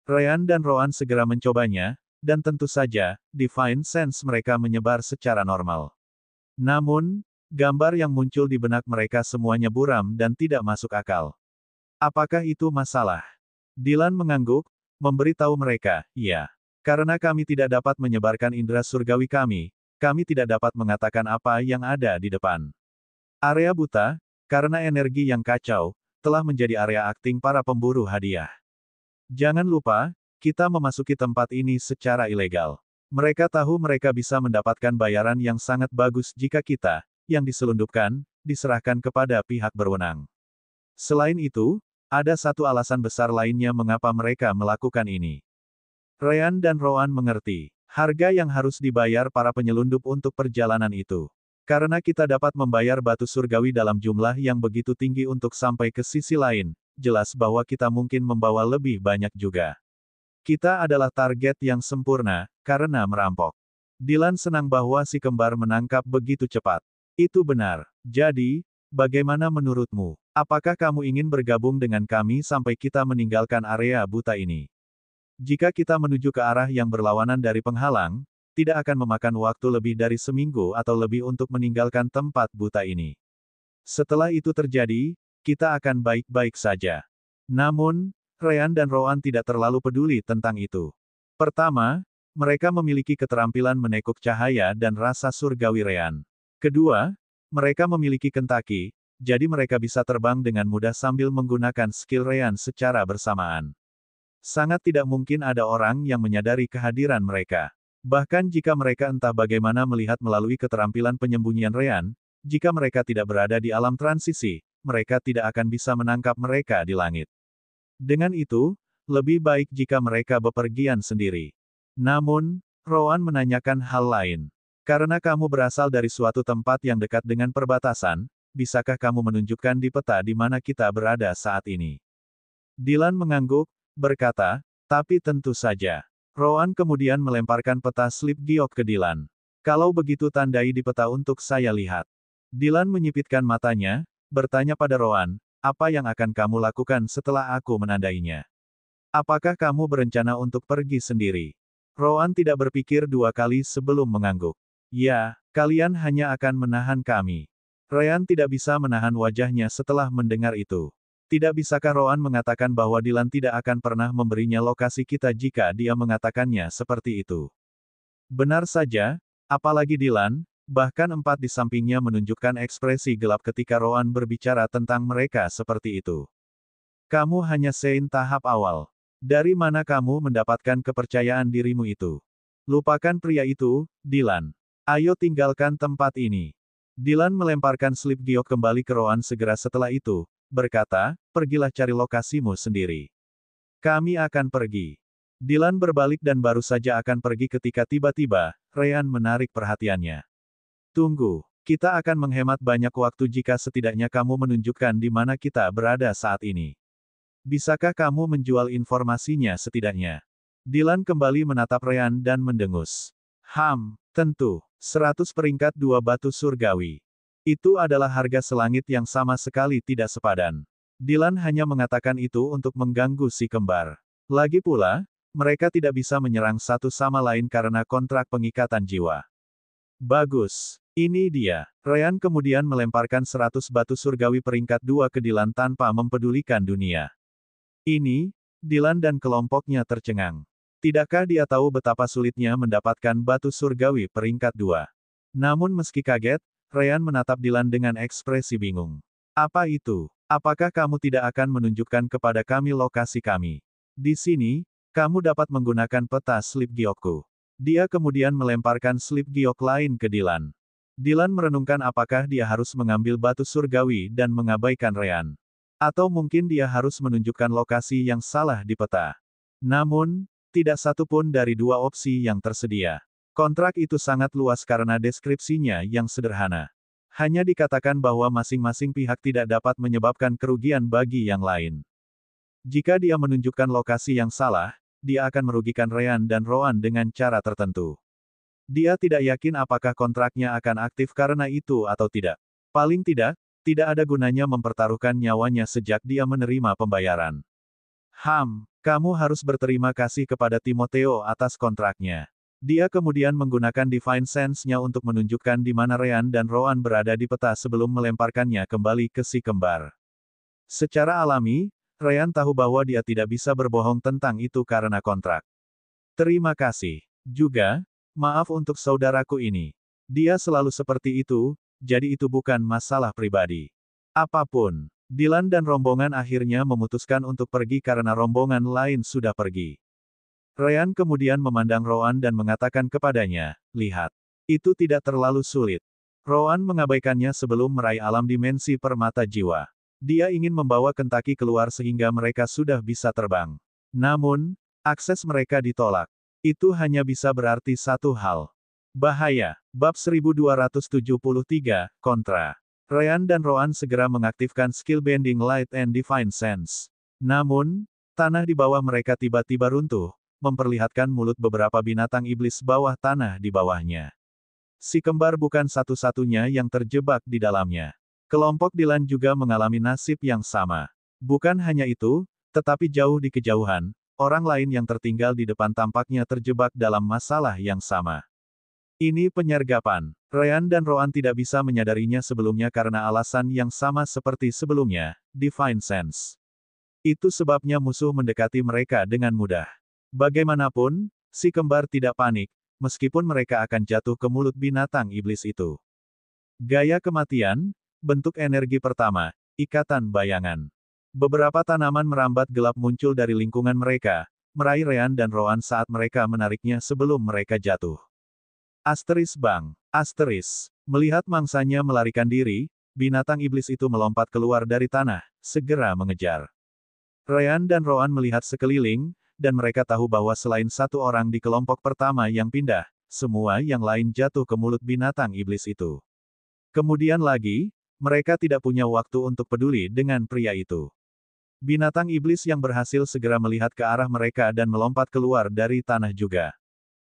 Ryan dan Rowan segera mencobanya, dan tentu saja, Divine Sense mereka menyebar secara normal. Namun, gambar yang muncul di benak mereka semuanya buram dan tidak masuk akal. Apakah itu masalah? Dylan mengangguk, memberitahu mereka, ya. Karena kami tidak dapat menyebarkan indera surgawi kami tidak dapat mengatakan apa yang ada di depan. Area buta, karena energi yang kacau, telah menjadi area akting para pemburu hadiah. Jangan lupa, kita memasuki tempat ini secara ilegal. Mereka tahu mereka bisa mendapatkan bayaran yang sangat bagus jika kita, yang diselundupkan, diserahkan kepada pihak berwenang. Selain itu, ada satu alasan besar lainnya mengapa mereka melakukan ini. Ryan dan Rowan mengerti, harga yang harus dibayar para penyelundup untuk perjalanan itu. Karena kita dapat membayar batu surgawi dalam jumlah yang begitu tinggi untuk sampai ke sisi lain, jelas bahwa kita mungkin membawa lebih banyak juga. Kita adalah target yang sempurna, karena merampok. Dylan senang bahwa si kembar menangkap begitu cepat. Itu benar. Jadi, bagaimana menurutmu? Apakah kamu ingin bergabung dengan kami sampai kita meninggalkan area buta ini? Jika kita menuju ke arah yang berlawanan dari penghalang, tidak akan memakan waktu lebih dari seminggu atau lebih untuk meninggalkan tempat buta ini. Setelah itu terjadi, kita akan baik-baik saja. Namun, Ryan dan Rowan tidak terlalu peduli tentang itu. Pertama, mereka memiliki keterampilan menekuk cahaya dan rasa surgawi Ryan. Kedua, mereka memiliki kentaki, jadi mereka bisa terbang dengan mudah sambil menggunakan skill Ryan secara bersamaan. Sangat tidak mungkin ada orang yang menyadari kehadiran mereka. Bahkan jika mereka entah bagaimana melihat melalui keterampilan penyembunyian Ryan, jika mereka tidak berada di alam transisi, mereka tidak akan bisa menangkap mereka di langit. Dengan itu, lebih baik jika mereka bepergian sendiri. Namun, Rowan menanyakan hal lain. Karena kamu berasal dari suatu tempat yang dekat dengan perbatasan, bisakah kamu menunjukkan di peta di mana kita berada saat ini? Dylan mengangguk, berkata, tapi tentu saja. Rowan kemudian melemparkan peta slip giok ke Dylan. Kalau begitu tandai di peta untuk saya lihat. Dylan menyipitkan matanya, bertanya pada Rowan, apa yang akan kamu lakukan setelah aku menandainya? Apakah kamu berencana untuk pergi sendiri? Rowan tidak berpikir dua kali sebelum mengangguk. Ya, kalian hanya akan menahan kami. Ryan tidak bisa menahan wajahnya setelah mendengar itu. Tidak bisakah Rowan mengatakan bahwa Dylan tidak akan pernah memberinya lokasi kita jika dia mengatakannya seperti itu? Benar saja, apalagi Dylan, bahkan empat di sampingnya menunjukkan ekspresi gelap ketika Rowan berbicara tentang mereka seperti itu. Kamu hanya Saint tahap awal. Dari mana kamu mendapatkan kepercayaan dirimu itu? Lupakan pria itu, Dylan. Ayo tinggalkan tempat ini. Dylan melemparkan slip giok kembali ke Rowan segera setelah itu, berkata, pergilah cari lokasimu sendiri. Kami akan pergi. Dylan berbalik dan baru saja akan pergi ketika tiba-tiba, Ryan menarik perhatiannya. Tunggu, kita akan menghemat banyak waktu jika setidaknya kamu menunjukkan di mana kita berada saat ini. Bisakah kamu menjual informasinya setidaknya? Dylan kembali menatap Ryan dan mendengus. Tentu. 100 peringkat 2 batu surgawi. Itu adalah harga selangit yang sama sekali tidak sepadan. Dylan hanya mengatakan itu untuk mengganggu si kembar. Lagi pula, mereka tidak bisa menyerang satu sama lain karena kontrak pengikatan jiwa. Bagus. Ini dia. Ryan kemudian melemparkan 100 batu surgawi peringkat 2 ke Dylan tanpa mempedulikan dunia. Ini, Dylan dan kelompoknya tercengang. Tidakkah dia tahu betapa sulitnya mendapatkan batu surgawi peringkat 2? Namun meski kaget, Ryan menatap Dylan dengan ekspresi bingung. Apa itu? Apakah kamu tidak akan menunjukkan kepada kami lokasi kami? Di sini, kamu dapat menggunakan peta slip giokku. Dia kemudian melemparkan slip giok lain ke Dylan. Dylan merenungkan apakah dia harus mengambil batu surgawi dan mengabaikan Ryan. Atau mungkin dia harus menunjukkan lokasi yang salah di peta. Namun, tidak satu pun dari dua opsi yang tersedia. Kontrak itu sangat luas karena deskripsinya yang sederhana. Hanya dikatakan bahwa masing-masing pihak tidak dapat menyebabkan kerugian bagi yang lain. Jika dia menunjukkan lokasi yang salah, dia akan merugikan Ryan dan Rowan dengan cara tertentu. Dia tidak yakin apakah kontraknya akan aktif karena itu atau tidak. Paling tidak, tidak ada gunanya mempertaruhkan nyawanya sejak dia menerima pembayaran. Kamu harus berterima kasih kepada Timoteo atas kontraknya. Dia kemudian menggunakan Divine Sense-nya untuk menunjukkan di mana Ryan dan Rowan berada di peta sebelum melemparkannya kembali ke si kembar. Secara alami, Ryan tahu bahwa dia tidak bisa berbohong tentang itu karena kontrak. Terima kasih. Juga, maaf untuk saudaraku ini. Dia selalu seperti itu, jadi itu bukan masalah pribadi. Apapun. Dylan dan rombongan akhirnya memutuskan untuk pergi karena rombongan lain sudah pergi. Ryan kemudian memandang Rowan dan mengatakan kepadanya, lihat. Itu tidak terlalu sulit. Rowan mengabaikannya sebelum meraih alam dimensi permata jiwa. Dia ingin membawa Kentucky keluar sehingga mereka sudah bisa terbang. Namun, akses mereka ditolak. Itu hanya bisa berarti satu hal. Bahaya. Bab 1273, Kontra. Ryan dan Rowan segera mengaktifkan skill Bending Light and Divine Sense. Namun, tanah di bawah mereka tiba-tiba runtuh, memperlihatkan mulut beberapa binatang iblis bawah tanah di bawahnya. Si kembar bukan satu-satunya yang terjebak di dalamnya. Kelompok Dylan juga mengalami nasib yang sama. Bukan hanya itu, tetapi jauh di kejauhan, orang lain yang tertinggal di depan tampaknya terjebak dalam masalah yang sama. Ini penyergapan. Ryan dan Rowan tidak bisa menyadarinya sebelumnya karena alasan yang sama seperti sebelumnya, Divine Sense. Itu sebabnya musuh mendekati mereka dengan mudah. Bagaimanapun, si kembar tidak panik, meskipun mereka akan jatuh ke mulut binatang iblis itu. Gaya kematian, bentuk energi pertama, ikatan bayangan. Beberapa tanaman merambat gelap muncul dari lingkungan mereka, meraih Ryan dan Rowan saat mereka menariknya sebelum mereka jatuh. Melihat mangsanya melarikan diri, binatang iblis itu melompat keluar dari tanah, segera mengejar. Ryan dan Rowan melihat sekeliling, dan mereka tahu bahwa selain satu orang di kelompok pertama yang pindah, semua yang lain jatuh ke mulut binatang iblis itu. Kemudian lagi, mereka tidak punya waktu untuk peduli dengan pria itu. Binatang iblis yang berhasil segera melihat ke arah mereka dan melompat keluar dari tanah juga.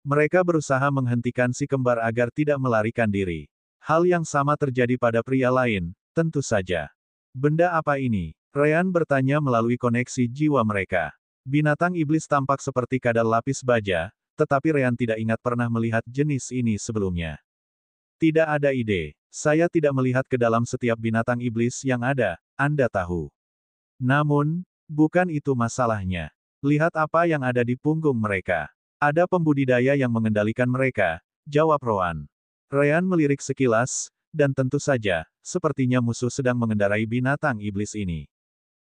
Mereka berusaha menghentikan si kembar agar tidak melarikan diri. Hal yang sama terjadi pada pria lain, tentu saja. Benda apa ini? Ryan bertanya melalui koneksi jiwa mereka. Binatang iblis tampak seperti kadal lapis baja, tetapi Ryan tidak ingat pernah melihat jenis ini sebelumnya. Tidak ada ide. Saya tidak melihat ke dalam setiap binatang iblis yang ada, Anda tahu. Namun, bukan itu masalahnya. Lihat apa yang ada di punggung mereka. Ada pembudidaya yang mengendalikan mereka, jawab Rowan. Ryan melirik sekilas, dan tentu saja, sepertinya musuh sedang mengendarai binatang iblis ini.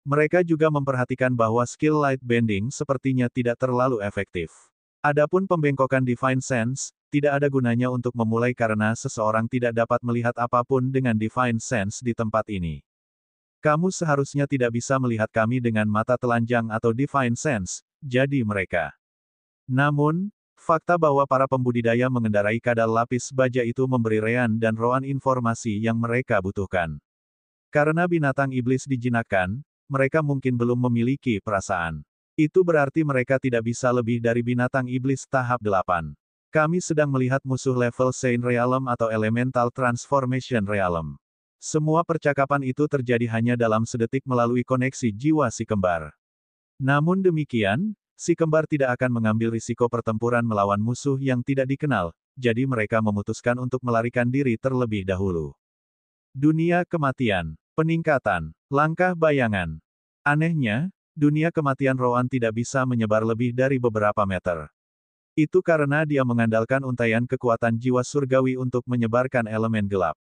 Mereka juga memperhatikan bahwa skill light bending sepertinya tidak terlalu efektif. Adapun pembengkokan Divine Sense, tidak ada gunanya untuk memulai karena seseorang tidak dapat melihat apapun dengan Divine Sense di tempat ini. Kamu seharusnya tidak bisa melihat kami dengan mata telanjang atau Divine Sense, jadi mereka. Namun, fakta bahwa para pembudidaya mengendarai kadal lapis baja itu memberi Ryan dan Rowan informasi yang mereka butuhkan. Karena binatang iblis dijinakkan, mereka mungkin belum memiliki perasaan. Itu berarti mereka tidak bisa lebih dari binatang iblis tahap 8. Kami sedang melihat musuh level Saint Realm atau Elemental Transformation Realm. Semua percakapan itu terjadi hanya dalam sedetik melalui koneksi jiwa si kembar. Namun demikian, si kembar tidak akan mengambil risiko pertempuran melawan musuh yang tidak dikenal, jadi mereka memutuskan untuk melarikan diri terlebih dahulu. Dunia kematian. Peningkatan. Langkah bayangan. Anehnya, dunia kematian Rowan tidak bisa menyebar lebih dari beberapa meter. Itu karena dia mengandalkan untaian kekuatan jiwa surgawi untuk menyebarkan elemen gelap.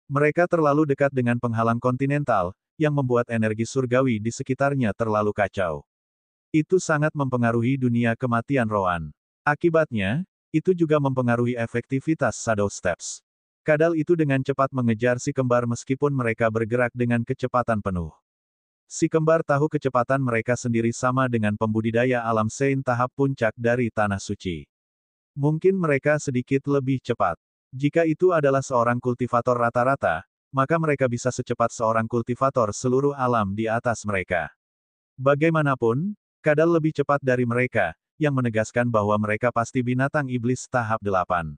Mereka terlalu dekat dengan penghalang kontinental, yang membuat energi surgawi di sekitarnya terlalu kacau. Itu sangat mempengaruhi dunia kematian Rowan. Akibatnya, itu juga mempengaruhi efektivitas Shadow Steps. Kadal itu dengan cepat mengejar si kembar meskipun mereka bergerak dengan kecepatan penuh. Si kembar tahu kecepatan mereka sendiri sama dengan pembudidaya alam Saint tahap puncak dari Tanah Suci. Mungkin mereka sedikit lebih cepat. Jika itu adalah seorang kultivator rata-rata, maka mereka bisa secepat seorang kultivator seluruh alam di atas mereka. Bagaimanapun, kadal lebih cepat dari mereka, yang menegaskan bahwa mereka pasti binatang iblis tahap 8.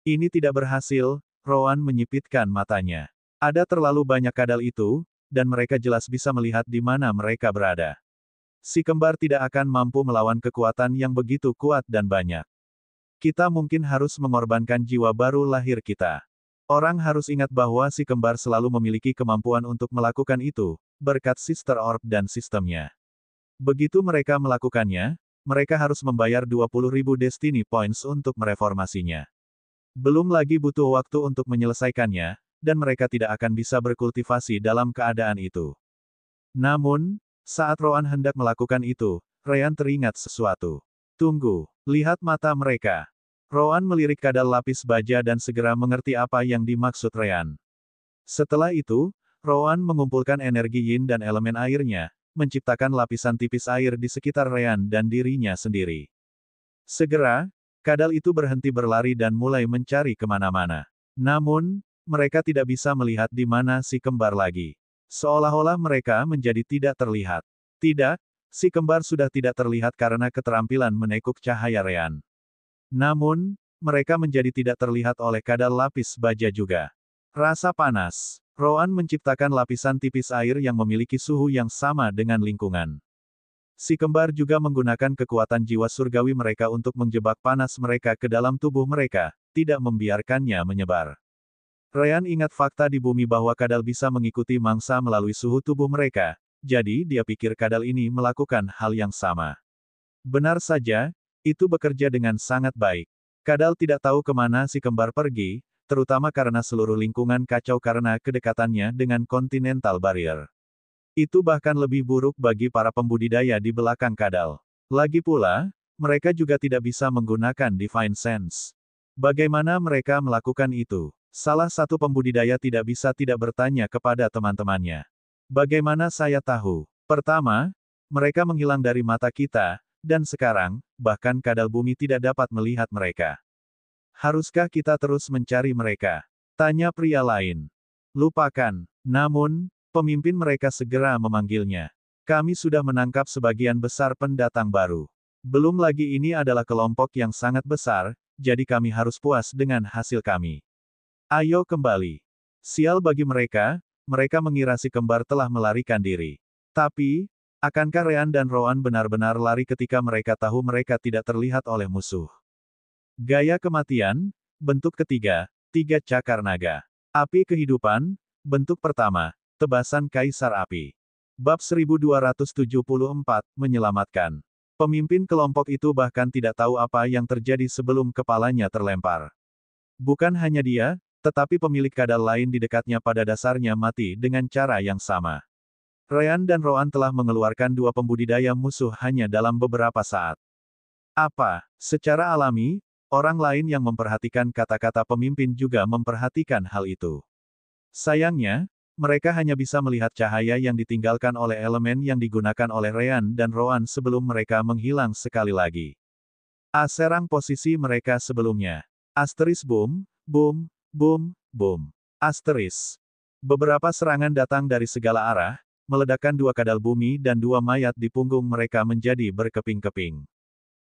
Ini tidak berhasil, Rowan menyipitkan matanya. Ada terlalu banyak kadal itu, dan mereka jelas bisa melihat di mana mereka berada. Si kembar tidak akan mampu melawan kekuatan yang begitu kuat dan banyak. Kita mungkin harus mengorbankan jiwa baru lahir kita. Orang harus ingat bahwa si kembar selalu memiliki kemampuan untuk melakukan itu, berkat Sister Orb dan sistemnya. Begitu mereka melakukannya, mereka harus membayar 20.000 Destiny Points untuk mereformasinya. Belum lagi butuh waktu untuk menyelesaikannya, dan mereka tidak akan bisa berkultivasi dalam keadaan itu. Namun, saat Rowan hendak melakukan itu, Ryan teringat sesuatu. Tunggu, lihat mata mereka. Rowan melirik kadal lapis baja dan segera mengerti apa yang dimaksud Ryan. Setelah itu, Rowan mengumpulkan energi yin dan elemen airnya, menciptakan lapisan tipis air di sekitar Ryan dan dirinya sendiri. Segera, kadal itu berhenti berlari dan mulai mencari kemana-mana. Namun, mereka tidak bisa melihat di mana si kembar lagi. Seolah-olah mereka menjadi tidak terlihat. Tidak, si kembar sudah tidak terlihat karena keterampilan menekuk cahaya Ryan. Namun, mereka menjadi tidak terlihat oleh kadal lapis baja juga. Rasa panas. Rowan menciptakan lapisan tipis air yang memiliki suhu yang sama dengan lingkungan. Si kembar juga menggunakan kekuatan jiwa surgawi mereka untuk menjebak panas mereka ke dalam tubuh mereka, tidak membiarkannya menyebar. Ryan ingat fakta di bumi bahwa kadal bisa mengikuti mangsa melalui suhu tubuh mereka, jadi dia pikir kadal ini melakukan hal yang sama. Benar saja, itu bekerja dengan sangat baik. Kadal tidak tahu kemana si kembar pergi, terutama karena seluruh lingkungan kacau karena kedekatannya dengan Continental Barrier. Itu bahkan lebih buruk bagi para pembudidaya di belakang kadal. Lagi pula, mereka juga tidak bisa menggunakan Divine Sense. Bagaimana mereka melakukan itu? Salah satu pembudidaya tidak bisa tidak bertanya kepada teman-temannya. Bagaimana saya tahu? Pertama, mereka menghilang dari mata kita, dan sekarang, bahkan kadal bumi tidak dapat melihat mereka. Haruskah kita terus mencari mereka? Tanya pria lain. Lupakan. Namun, pemimpin mereka segera memanggilnya. Kami sudah menangkap sebagian besar pendatang baru. Belum lagi ini adalah kelompok yang sangat besar, jadi kami harus puas dengan hasil kami. Ayo kembali. Sial bagi mereka, mereka mengira si kembar telah melarikan diri. Tapi, akankah Rean dan Roan benar-benar lari ketika mereka tahu mereka tidak terlihat oleh musuh? Gaya kematian, bentuk ketiga, 3 cakar naga. Api kehidupan, bentuk pertama, tebasan kaisar api. Bab 1274, menyelamatkan. Pemimpin kelompok itu bahkan tidak tahu apa yang terjadi sebelum kepalanya terlempar. Bukan hanya dia, tetapi pemilik kadal lain di dekatnya pada dasarnya mati dengan cara yang sama. Rean dan Roan telah mengeluarkan 2 pembudidaya musuh hanya dalam beberapa saat. Apa? Secara alami, orang lain yang memperhatikan kata-kata pemimpin juga memperhatikan hal itu. Sayangnya, mereka hanya bisa melihat cahaya yang ditinggalkan oleh elemen yang digunakan oleh Rean dan Roan sebelum mereka menghilang sekali lagi. Serang posisi mereka sebelumnya. Asteris boom, boom, boom, boom. Asteris. Beberapa serangan datang dari segala arah, meledakkan 2 kadal bumi dan 2 mayat di punggung mereka menjadi berkeping-keping.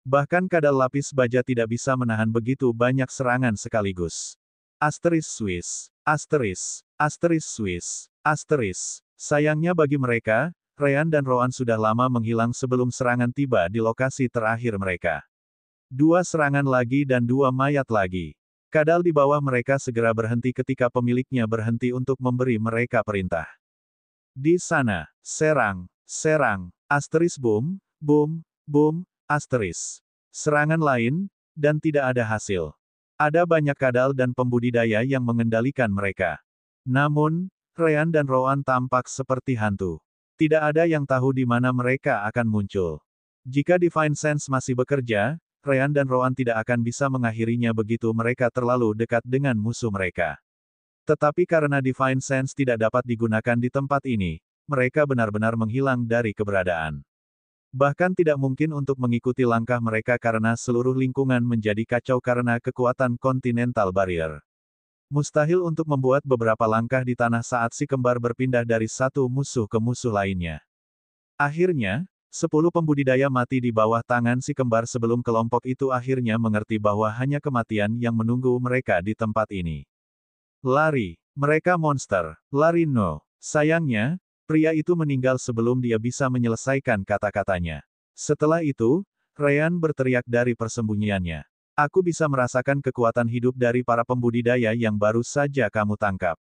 Bahkan kadal lapis baja tidak bisa menahan begitu banyak serangan sekaligus. Asteris Swiss. Asteris. Asteris Swiss. Asteris. Sayangnya bagi mereka, Rean dan Roan sudah lama menghilang sebelum serangan tiba di lokasi terakhir mereka. 2 serangan lagi dan 2 mayat lagi. Kadal di bawah mereka segera berhenti ketika pemiliknya berhenti untuk memberi mereka perintah. Di sana, serang, serang, asteris boom, boom, boom, asteris. Serangan lain, dan tidak ada hasil. Ada banyak kadal dan pembudidaya yang mengendalikan mereka. Namun, Rean dan Roan tampak seperti hantu. Tidak ada yang tahu di mana mereka akan muncul. Jika Divine Sense masih bekerja, Rean dan Roan tidak akan bisa mengakhirinya begitu mereka terlalu dekat dengan musuh mereka. Tetapi karena Divine Sense tidak dapat digunakan di tempat ini, mereka benar-benar menghilang dari keberadaan. Bahkan tidak mungkin untuk mengikuti langkah mereka karena seluruh lingkungan menjadi kacau karena kekuatan Continental Barrier. Mustahil untuk membuat beberapa langkah di tanah saat si kembar berpindah dari satu musuh ke musuh lainnya. Akhirnya, 10 pembudidaya mati di bawah tangan si kembar sebelum kelompok itu akhirnya mengerti bahwa hanya kematian yang menunggu mereka di tempat ini. Lari. Mereka monster. Lari no. Sayangnya, pria itu meninggal sebelum dia bisa menyelesaikan kata-katanya. Setelah itu, Rean berteriak dari persembunyiannya. Aku bisa merasakan kekuatan hidup dari para pembudidaya yang baru saja kamu tangkap.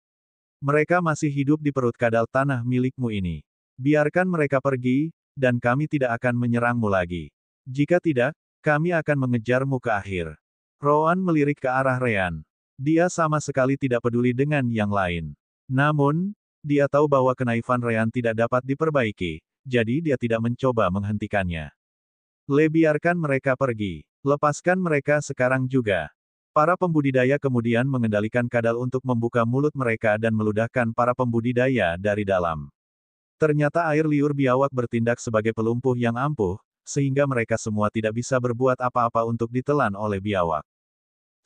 Mereka masih hidup di perut kadal tanah milikmu ini. Biarkan mereka pergi, dan kami tidak akan menyerangmu lagi. Jika tidak, kami akan mengejarmu ke akhir. Roan melirik ke arah Rean. Dia sama sekali tidak peduli dengan yang lain. Namun, dia tahu bahwa kenaifan Rean tidak dapat diperbaiki, jadi dia tidak mencoba menghentikannya. Biarkan mereka pergi. Lepaskan mereka sekarang juga. Para pembudidaya kemudian mengendalikan kadal untuk membuka mulut mereka dan meludahkan para pembudidaya dari dalam. Ternyata air liur biawak bertindak sebagai pelumpuh yang ampuh, sehingga mereka semua tidak bisa berbuat apa-apa untuk ditelan oleh biawak.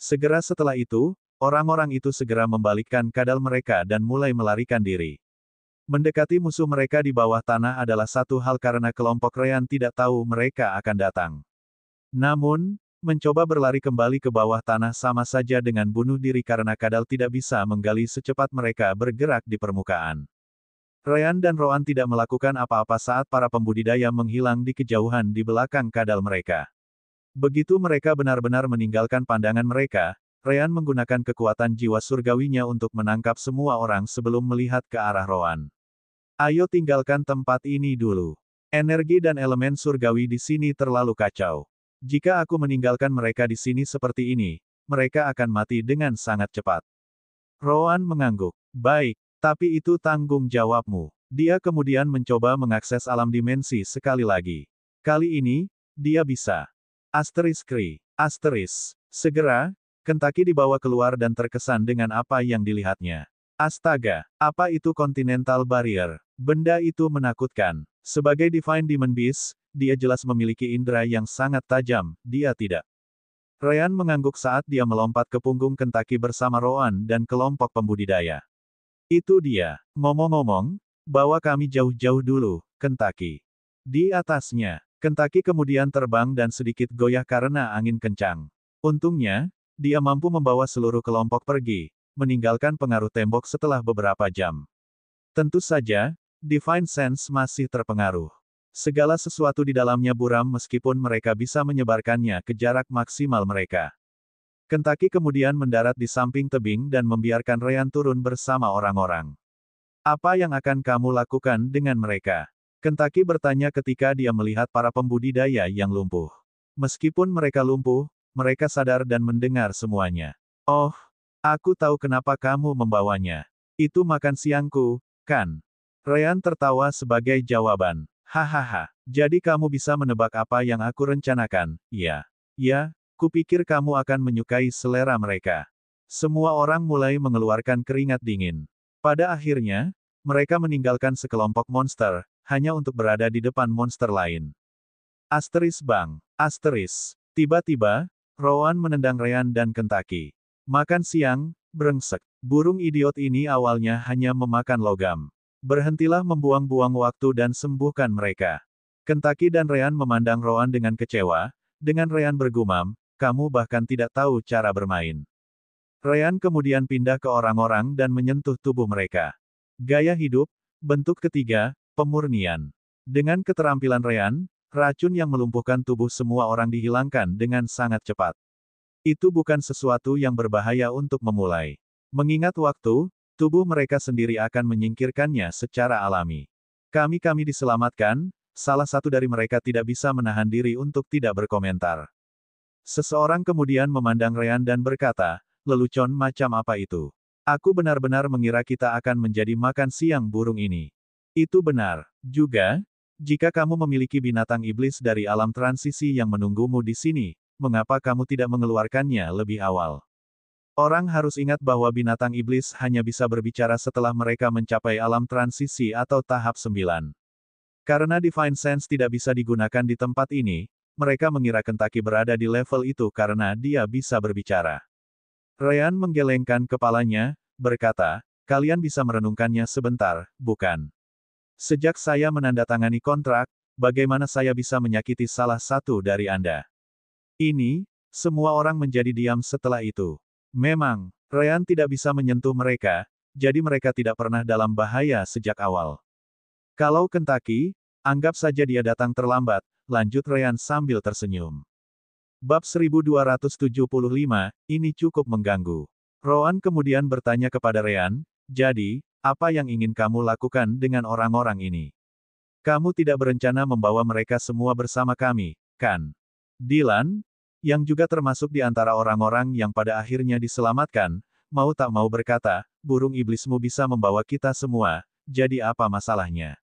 Segera setelah itu, orang-orang itu segera membalikkan kadal mereka dan mulai melarikan diri. Mendekati musuh mereka di bawah tanah adalah satu hal karena kelompok Rean tidak tahu mereka akan datang. Namun, mencoba berlari kembali ke bawah tanah sama saja dengan bunuh diri karena kadal tidak bisa menggali secepat mereka bergerak di permukaan. Rean dan Roan tidak melakukan apa-apa saat para pembudidaya menghilang di kejauhan di belakang kadal mereka. Begitu mereka benar-benar meninggalkan pandangan mereka, Rean menggunakan kekuatan jiwa surgawinya untuk menangkap semua orang sebelum melihat ke arah Roan. Ayo tinggalkan tempat ini dulu. Energi dan elemen surgawi di sini terlalu kacau. Jika aku meninggalkan mereka di sini seperti ini, mereka akan mati dengan sangat cepat. Roan mengangguk. Baik, tapi itu tanggung jawabmu. Dia kemudian mencoba mengakses alam dimensi sekali lagi. Kali ini, dia bisa. Asteris Kri. Asteris. Segera, Kentaki dibawa keluar dan terkesan dengan apa yang dilihatnya. Astaga, apa itu Continental Barrier? Benda itu menakutkan. Sebagai Divine Demon Beast, dia jelas memiliki indera yang sangat tajam, dia tidak. Ryan mengangguk saat dia melompat ke punggung Kentucky bersama Rowan dan kelompok pembudidaya. Itu dia. Ngomong-ngomong, bawa kami jauh-jauh dulu, Kentucky. Di atasnya, Kentucky kemudian terbang dan sedikit goyah karena angin kencang. Untungnya, dia mampu membawa seluruh kelompok pergi, meninggalkan pengaruh tembok setelah beberapa jam. Tentu saja, Divine Sense masih terpengaruh. Segala sesuatu di dalamnya buram meskipun mereka bisa menyebarkannya ke jarak maksimal mereka. Kentucky kemudian mendarat di samping tebing dan membiarkan Ryan turun bersama orang-orang. Apa yang akan kamu lakukan dengan mereka? Kentucky bertanya ketika dia melihat para pembudidaya yang lumpuh. Meskipun mereka lumpuh, mereka sadar dan mendengar semuanya. Oh, aku tahu kenapa kamu membawanya. Itu makan siangku, kan? Ryan tertawa sebagai jawaban. Hahaha, jadi kamu bisa menebak apa yang aku rencanakan, ya? Ya, kupikir kamu akan menyukai selera mereka. Semua orang mulai mengeluarkan keringat dingin. Pada akhirnya, mereka meninggalkan sekelompok monster, hanya untuk berada di depan monster lain. Asteris bang, asteris. Tiba-tiba, Rowan menendang Ryan dan Kentucky. Makan siang, brengsek. Burung idiot ini awalnya hanya memakan logam. Berhentilah membuang-buang waktu dan sembuhkan mereka. Kentucky dan Ryan memandang Rowan dengan kecewa, dengan Ryan bergumam, kamu bahkan tidak tahu cara bermain. Ryan kemudian pindah ke orang-orang dan menyentuh tubuh mereka. Gaya hidup, bentuk ketiga, pemurnian. Dengan keterampilan Ryan, racun yang melumpuhkan tubuh semua orang dihilangkan dengan sangat cepat. Itu bukan sesuatu yang berbahaya untuk memulai. Mengingat waktu, tubuh mereka sendiri akan menyingkirkannya secara alami. Kami diselamatkan, salah satu dari mereka tidak bisa menahan diri untuk tidak berkomentar. Seseorang kemudian memandang Ryan dan berkata, lelucon macam apa itu? Aku benar-benar mengira kita akan menjadi makan siang burung ini. Itu benar. Juga, jika kamu memiliki binatang iblis dari alam transisi yang menunggumu di sini, mengapa kamu tidak mengeluarkannya lebih awal? Orang harus ingat bahwa binatang iblis hanya bisa berbicara setelah mereka mencapai alam transisi atau tahap 9. Karena Divine Sense tidak bisa digunakan di tempat ini, mereka mengira Kentucky berada di level itu karena dia bisa berbicara. Ryan menggelengkan kepalanya, berkata, kalian bisa merenungkannya sebentar, bukan? Sejak saya menandatangani kontrak, bagaimana saya bisa menyakiti salah satu dari Anda? Ini, semua orang menjadi diam setelah itu. Memang, Ryan tidak bisa menyentuh mereka, jadi mereka tidak pernah dalam bahaya sejak awal. Kalau Kentucky, anggap saja dia datang terlambat, lanjut Ryan sambil tersenyum. Bab 1275, ini cukup mengganggu. Rowan kemudian bertanya kepada Ryan, jadi, apa yang ingin kamu lakukan dengan orang-orang ini? Kamu tidak berencana membawa mereka semua bersama kami, kan? Dylan, yang juga termasuk di antara orang-orang yang pada akhirnya diselamatkan, mau tak mau berkata, burung iblismu bisa membawa kita semua, jadi apa masalahnya?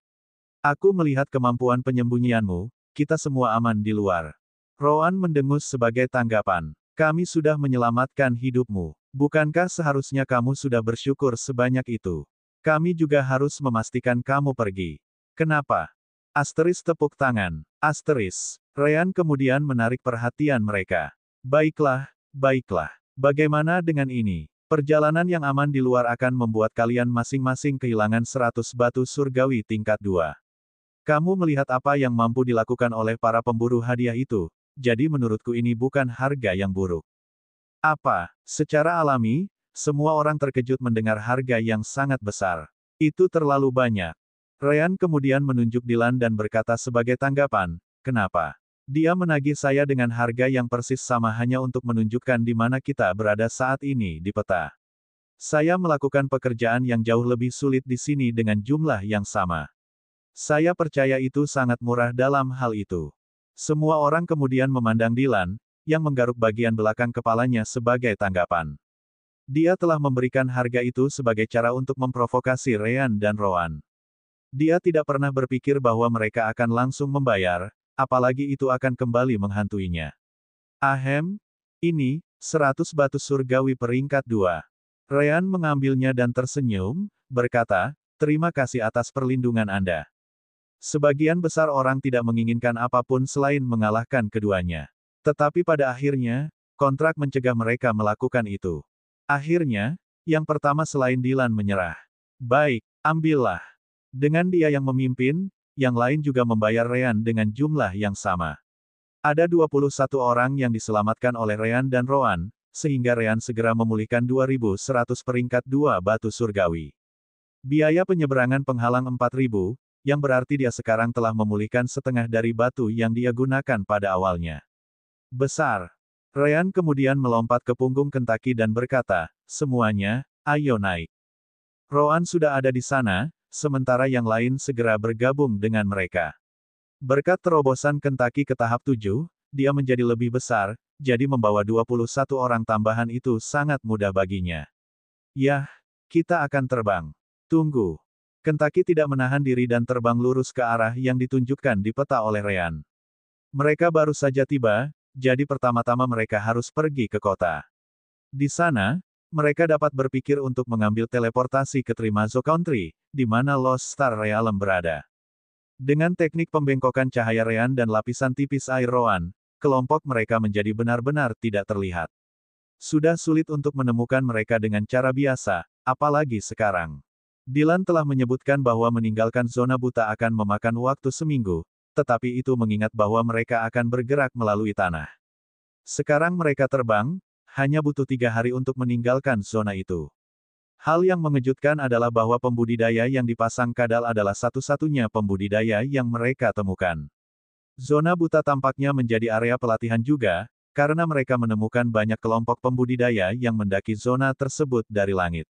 Aku melihat kemampuan penyembunyianmu, kita semua aman di luar. Rowan mendengus sebagai tanggapan. Kami sudah menyelamatkan hidupmu. Bukankah seharusnya kamu sudah bersyukur sebanyak itu? Kami juga harus memastikan kamu pergi. Kenapa? Asteris tepuk tangan. Asteris. Ryan kemudian menarik perhatian mereka. Baiklah, baiklah. Bagaimana dengan ini? Perjalanan yang aman di luar akan membuat kalian masing-masing kehilangan 100 batu surgawi tingkat 2. Kamu melihat apa yang mampu dilakukan oleh para pemburu hadiah itu, jadi menurutku ini bukan harga yang buruk. Apa? Secara alami, semua orang terkejut mendengar harga yang sangat besar. Itu terlalu banyak. Ryan kemudian menunjuk Dylan dan berkata sebagai tanggapan, kenapa? Dia menagih saya dengan harga yang persis sama hanya untuk menunjukkan di mana kita berada saat ini di peta. Saya melakukan pekerjaan yang jauh lebih sulit di sini dengan jumlah yang sama. Saya percaya itu sangat murah dalam hal itu. Semua orang kemudian memandang Dylan, yang menggaruk bagian belakang kepalanya sebagai tanggapan. Dia telah memberikan harga itu sebagai cara untuk memprovokasi Ryan dan Rowan. Dia tidak pernah berpikir bahwa mereka akan langsung membayar, apalagi itu akan kembali menghantuinya. Ahem, ini, 100 batu surgawi peringkat 2. Ryan mengambilnya dan tersenyum, berkata, terima kasih atas perlindungan Anda. Sebagian besar orang tidak menginginkan apapun selain mengalahkan keduanya. Tetapi pada akhirnya, kontrak mencegah mereka melakukan itu. Akhirnya, yang pertama selain Dylan menyerah. Baik, ambillah. Dengan dia yang memimpin, yang lain juga membayar Ryan dengan jumlah yang sama. Ada 21 orang yang diselamatkan oleh Ryan dan Rowan, sehingga Ryan segera memulihkan 2100 peringkat 2 batu surgawi. Biaya penyeberangan penghalang 4000, yang berarti dia sekarang telah memulihkan setengah dari batu yang dia gunakan pada awalnya. Besar. Ryan kemudian melompat ke punggung Kentucky dan berkata, semuanya, ayo naik. Rowan sudah ada di sana, sementara yang lain segera bergabung dengan mereka. Berkat terobosan Kentucky ke tahap 7, dia menjadi lebih besar, jadi membawa 21 orang tambahan itu sangat mudah baginya. Yah, kita akan terbang. Tunggu. Kentucky tidak menahan diri dan terbang lurus ke arah yang ditunjukkan di peta oleh Ryan. Mereka baru saja tiba, jadi pertama-tama mereka harus pergi ke kota. Di sana, mereka dapat berpikir untuk mengambil teleportasi ke Trimazo Country, di mana Lost Star Realm berada. Dengan teknik pembengkokan cahaya Ryan dan lapisan tipis air Rowan, kelompok mereka menjadi benar-benar tidak terlihat. Sudah sulit untuk menemukan mereka dengan cara biasa, apalagi sekarang. Dylan telah menyebutkan bahwa meninggalkan zona buta akan memakan waktu seminggu, tetapi itu mengingat bahwa mereka akan bergerak melalui tanah. Sekarang mereka terbang, hanya butuh 3 hari untuk meninggalkan zona itu. Hal yang mengejutkan adalah bahwa pembudidaya yang dipasang kadal adalah satu-satunya pembudidaya yang mereka temukan. Zona buta tampaknya menjadi area pelatihan juga, karena mereka menemukan banyak kelompok pembudidaya yang mendaki zona tersebut dari langit.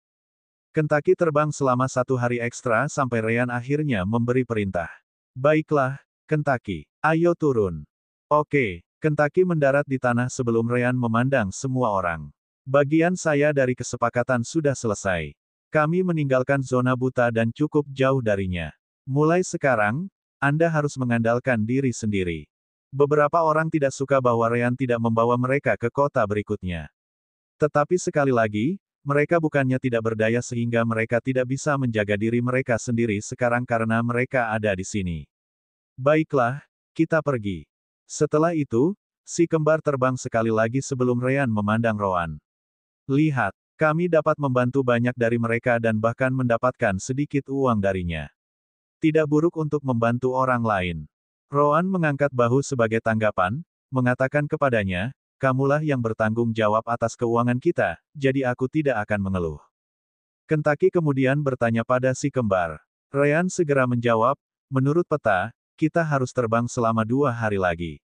Kentucky terbang selama 1 hari ekstra sampai Ryan akhirnya memberi perintah. Baiklah, Kentucky, ayo turun. Oke, Kentucky mendarat di tanah sebelum Ryan memandang semua orang. Bagian saya dari kesepakatan sudah selesai. Kami meninggalkan zona buta dan cukup jauh darinya. Mulai sekarang, Anda harus mengandalkan diri sendiri. Beberapa orang tidak suka bahwa Ryan tidak membawa mereka ke kota berikutnya. Tetapi sekali lagi, mereka bukannya tidak berdaya sehingga mereka tidak bisa menjaga diri mereka sendiri sekarang karena mereka ada di sini. Baiklah, kita pergi. Setelah itu, si kembar terbang sekali lagi sebelum Ryan memandang Rowan. Lihat, kami dapat membantu banyak dari mereka dan bahkan mendapatkan sedikit uang darinya. Tidak buruk untuk membantu orang lain. Rowan mengangkat bahu sebagai tanggapan, mengatakan kepadanya, kamulah yang bertanggung jawab atas keuangan kita, jadi aku tidak akan mengeluh. Kentucky kemudian bertanya pada si kembar. Ryan segera menjawab, menurut peta, kita harus terbang selama 2 hari lagi.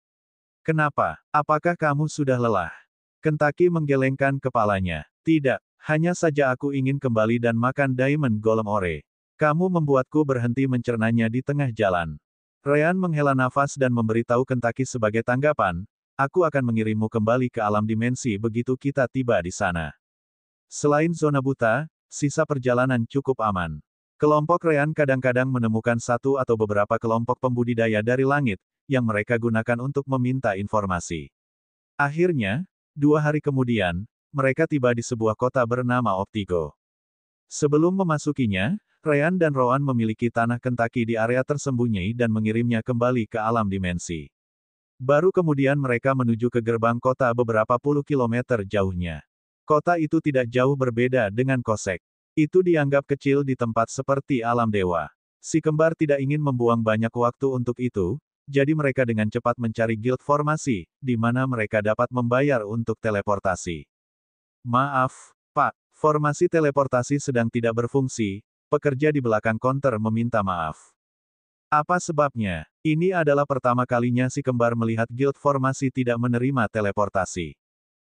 Kenapa? Apakah kamu sudah lelah? Kentucky menggelengkan kepalanya. Tidak, hanya saja aku ingin kembali dan makan Diamond Golem Ore. Kamu membuatku berhenti mencernanya di tengah jalan. Ryan menghela nafas dan memberitahu Kentucky sebagai tanggapan, aku akan mengirimmu kembali ke alam dimensi begitu kita tiba di sana. Selain zona buta, sisa perjalanan cukup aman. Kelompok Ryan kadang-kadang menemukan satu atau beberapa kelompok pembudidaya dari langit, yang mereka gunakan untuk meminta informasi. Akhirnya, 2 hari kemudian, mereka tiba di sebuah kota bernama Optigo. Sebelum memasukinya, Ryan dan Rowan memiliki tanah Kentucky di area tersembunyi dan mengirimnya kembali ke alam dimensi. Baru kemudian mereka menuju ke gerbang kota beberapa puluh kilometer jauhnya. Kota itu tidak jauh berbeda dengan Kosek. Itu dianggap kecil di tempat seperti alam dewa. Si kembar tidak ingin membuang banyak waktu untuk itu, jadi mereka dengan cepat mencari guild formasi, di mana mereka dapat membayar untuk teleportasi. Maaf, Pak, formasi teleportasi sedang tidak berfungsi, pekerja di belakang konter meminta maaf. Apa sebabnya? Ini adalah pertama kalinya si kembar melihat guild formasi tidak menerima teleportasi.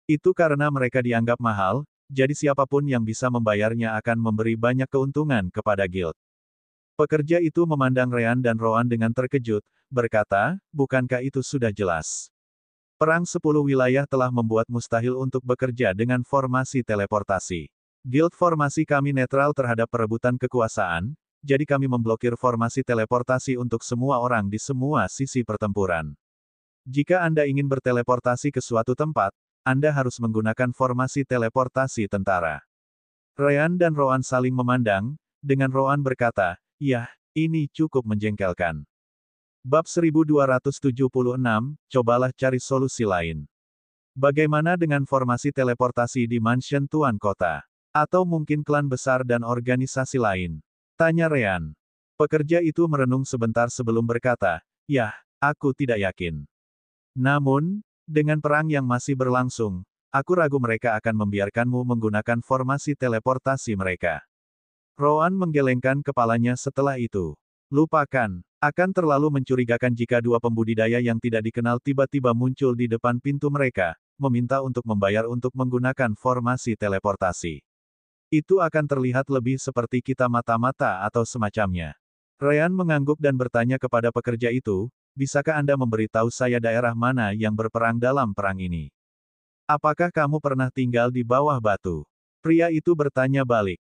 Itu karena mereka dianggap mahal, jadi siapapun yang bisa membayarnya akan memberi banyak keuntungan kepada guild. Pekerja itu memandang Ryan dan Rowan dengan terkejut, berkata, bukankah itu sudah jelas? Perang 10 wilayah telah membuat mustahil untuk bekerja dengan formasi teleportasi. Guild formasi kami netral terhadap perebutan kekuasaan, jadi kami memblokir formasi teleportasi untuk semua orang di semua sisi pertempuran. Jika Anda ingin berteleportasi ke suatu tempat, Anda harus menggunakan formasi teleportasi tentara. Ryan dan Rowan saling memandang, dengan Rowan berkata, "Yah, ini cukup menjengkelkan. Bab 1276, cobalah cari solusi lain. Bagaimana dengan formasi teleportasi di mansion Tuan Kota? Atau mungkin klan besar dan organisasi lain? Tanya Ryan. Pekerja itu merenung sebentar sebelum berkata, "Yah, aku tidak yakin. Namun, dengan perang yang masih berlangsung, aku ragu mereka akan membiarkanmu menggunakan formasi teleportasi mereka." Rowan menggelengkan kepalanya setelah itu. Lupakan, akan terlalu mencurigakan jika dua pembudidaya yang tidak dikenal tiba-tiba muncul di depan pintu mereka, meminta untuk membayar untuk menggunakan formasi teleportasi. Itu akan terlihat lebih seperti kita mata-mata atau semacamnya. Ryan mengangguk dan bertanya kepada pekerja itu, "Bisakah Anda memberitahu saya daerah mana yang berperang dalam perang ini? Apakah kamu pernah tinggal di bawah batu?" Pria itu bertanya balik.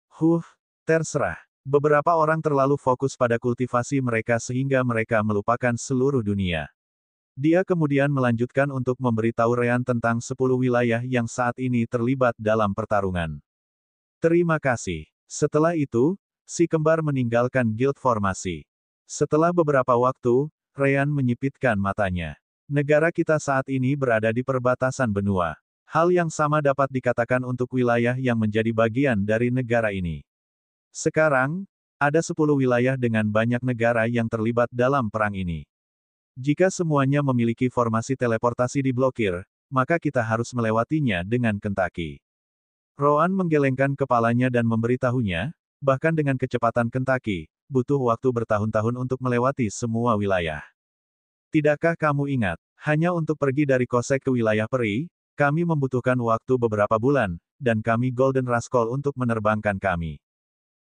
Terserah. Beberapa orang terlalu fokus pada kultivasi mereka sehingga mereka melupakan seluruh dunia. Dia kemudian melanjutkan untuk memberitahu Ryan tentang 10 wilayah yang saat ini terlibat dalam pertarungan. Terima kasih. Setelah itu, si kembar meninggalkan guild formasi. Setelah beberapa waktu, Ryan menyipitkan matanya. Negara kita saat ini berada di perbatasan benua. Hal yang sama dapat dikatakan untuk wilayah yang menjadi bagian dari negara ini. Sekarang, ada 10 wilayah dengan banyak negara yang terlibat dalam perang ini. Jika semuanya memiliki formasi teleportasi diblokir, maka kita harus melewatinya dengan Kentucky. Rowan menggelengkan kepalanya dan memberitahunya, bahkan dengan kecepatan Kentucky, butuh waktu bertahun-tahun untuk melewati semua wilayah. Tidakkah kamu ingat, hanya untuk pergi dari Kosek ke wilayah peri, kami membutuhkan waktu beberapa bulan, dan kami Golden Rascal untuk menerbangkan kami.